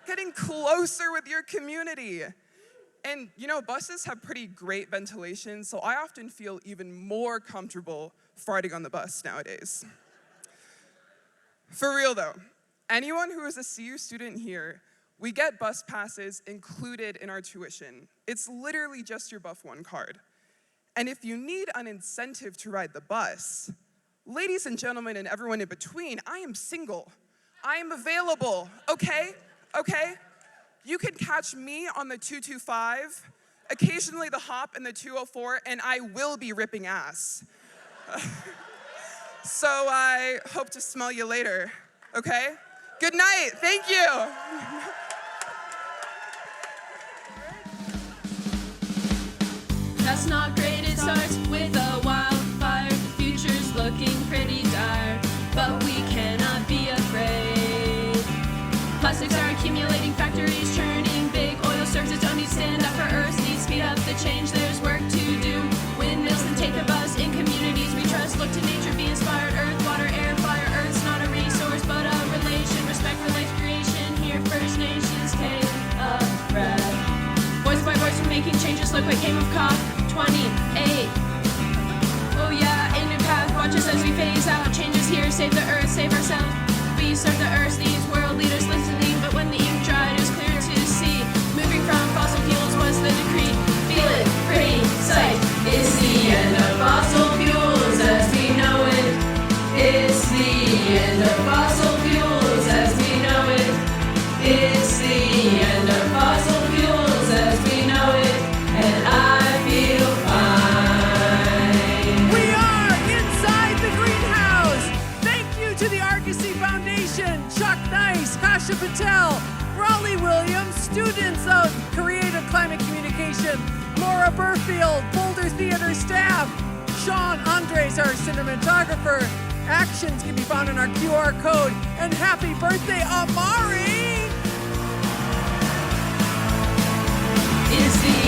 [SPEAKER 9] getting closer with your community. And you know, buses have pretty great ventilation, so I often feel even more comfortable farting on the bus nowadays. For real though, anyone who is a CU student here, we get bus passes included in our tuition. It's literally just your Buff One card. And if you need an incentive to ride the bus, ladies and gentlemen and everyone in between, I am single. I am available, okay? Okay? You can catch me on the 225, occasionally the hop and the 204, and I will be ripping ass. So I hope to smell you later, okay? Good night, thank you.
[SPEAKER 5] That's not great, it starts with a wildfire. The future's looking pretty dire, but we cannot be afraid. Plastics are accumulating, factories churning, big oil surges don't need stand up for Earth, need speed up the change, there's work to do. Windmills and take the bus in communities we trust, look to nature, be inspired, earth, water, air, fire. Earth's not a resource, but a relation, respect for life creation, here First Nations take a breath. Voice by voice we're making changes, look what came of COP28. Oh yeah, a new path, watch us as we phase out, changes here, save the earth, save ourselves. We serve the earth, these world leaders listening, but when the ink dried, it was clear to see. Moving from fossil fuels was the decree. Feel it, pretty sight. It's the end of fossil fuels as we know it. It's the end of fossil fuels as we know it. It's the end of fossil fuels as we know it. And I feel fine.
[SPEAKER 6] We are inside the greenhouse. Thank you to the Argosy Foundation, Chuck Nice, Kasha Patel, Rollie Williams, students of Creative Climate Communication, Laura Burfield, Boulder Theater staff, Sean Andres, our cinematographer. Actions can be found in our QR code. And happy birthday, Amari!
[SPEAKER 5] It's the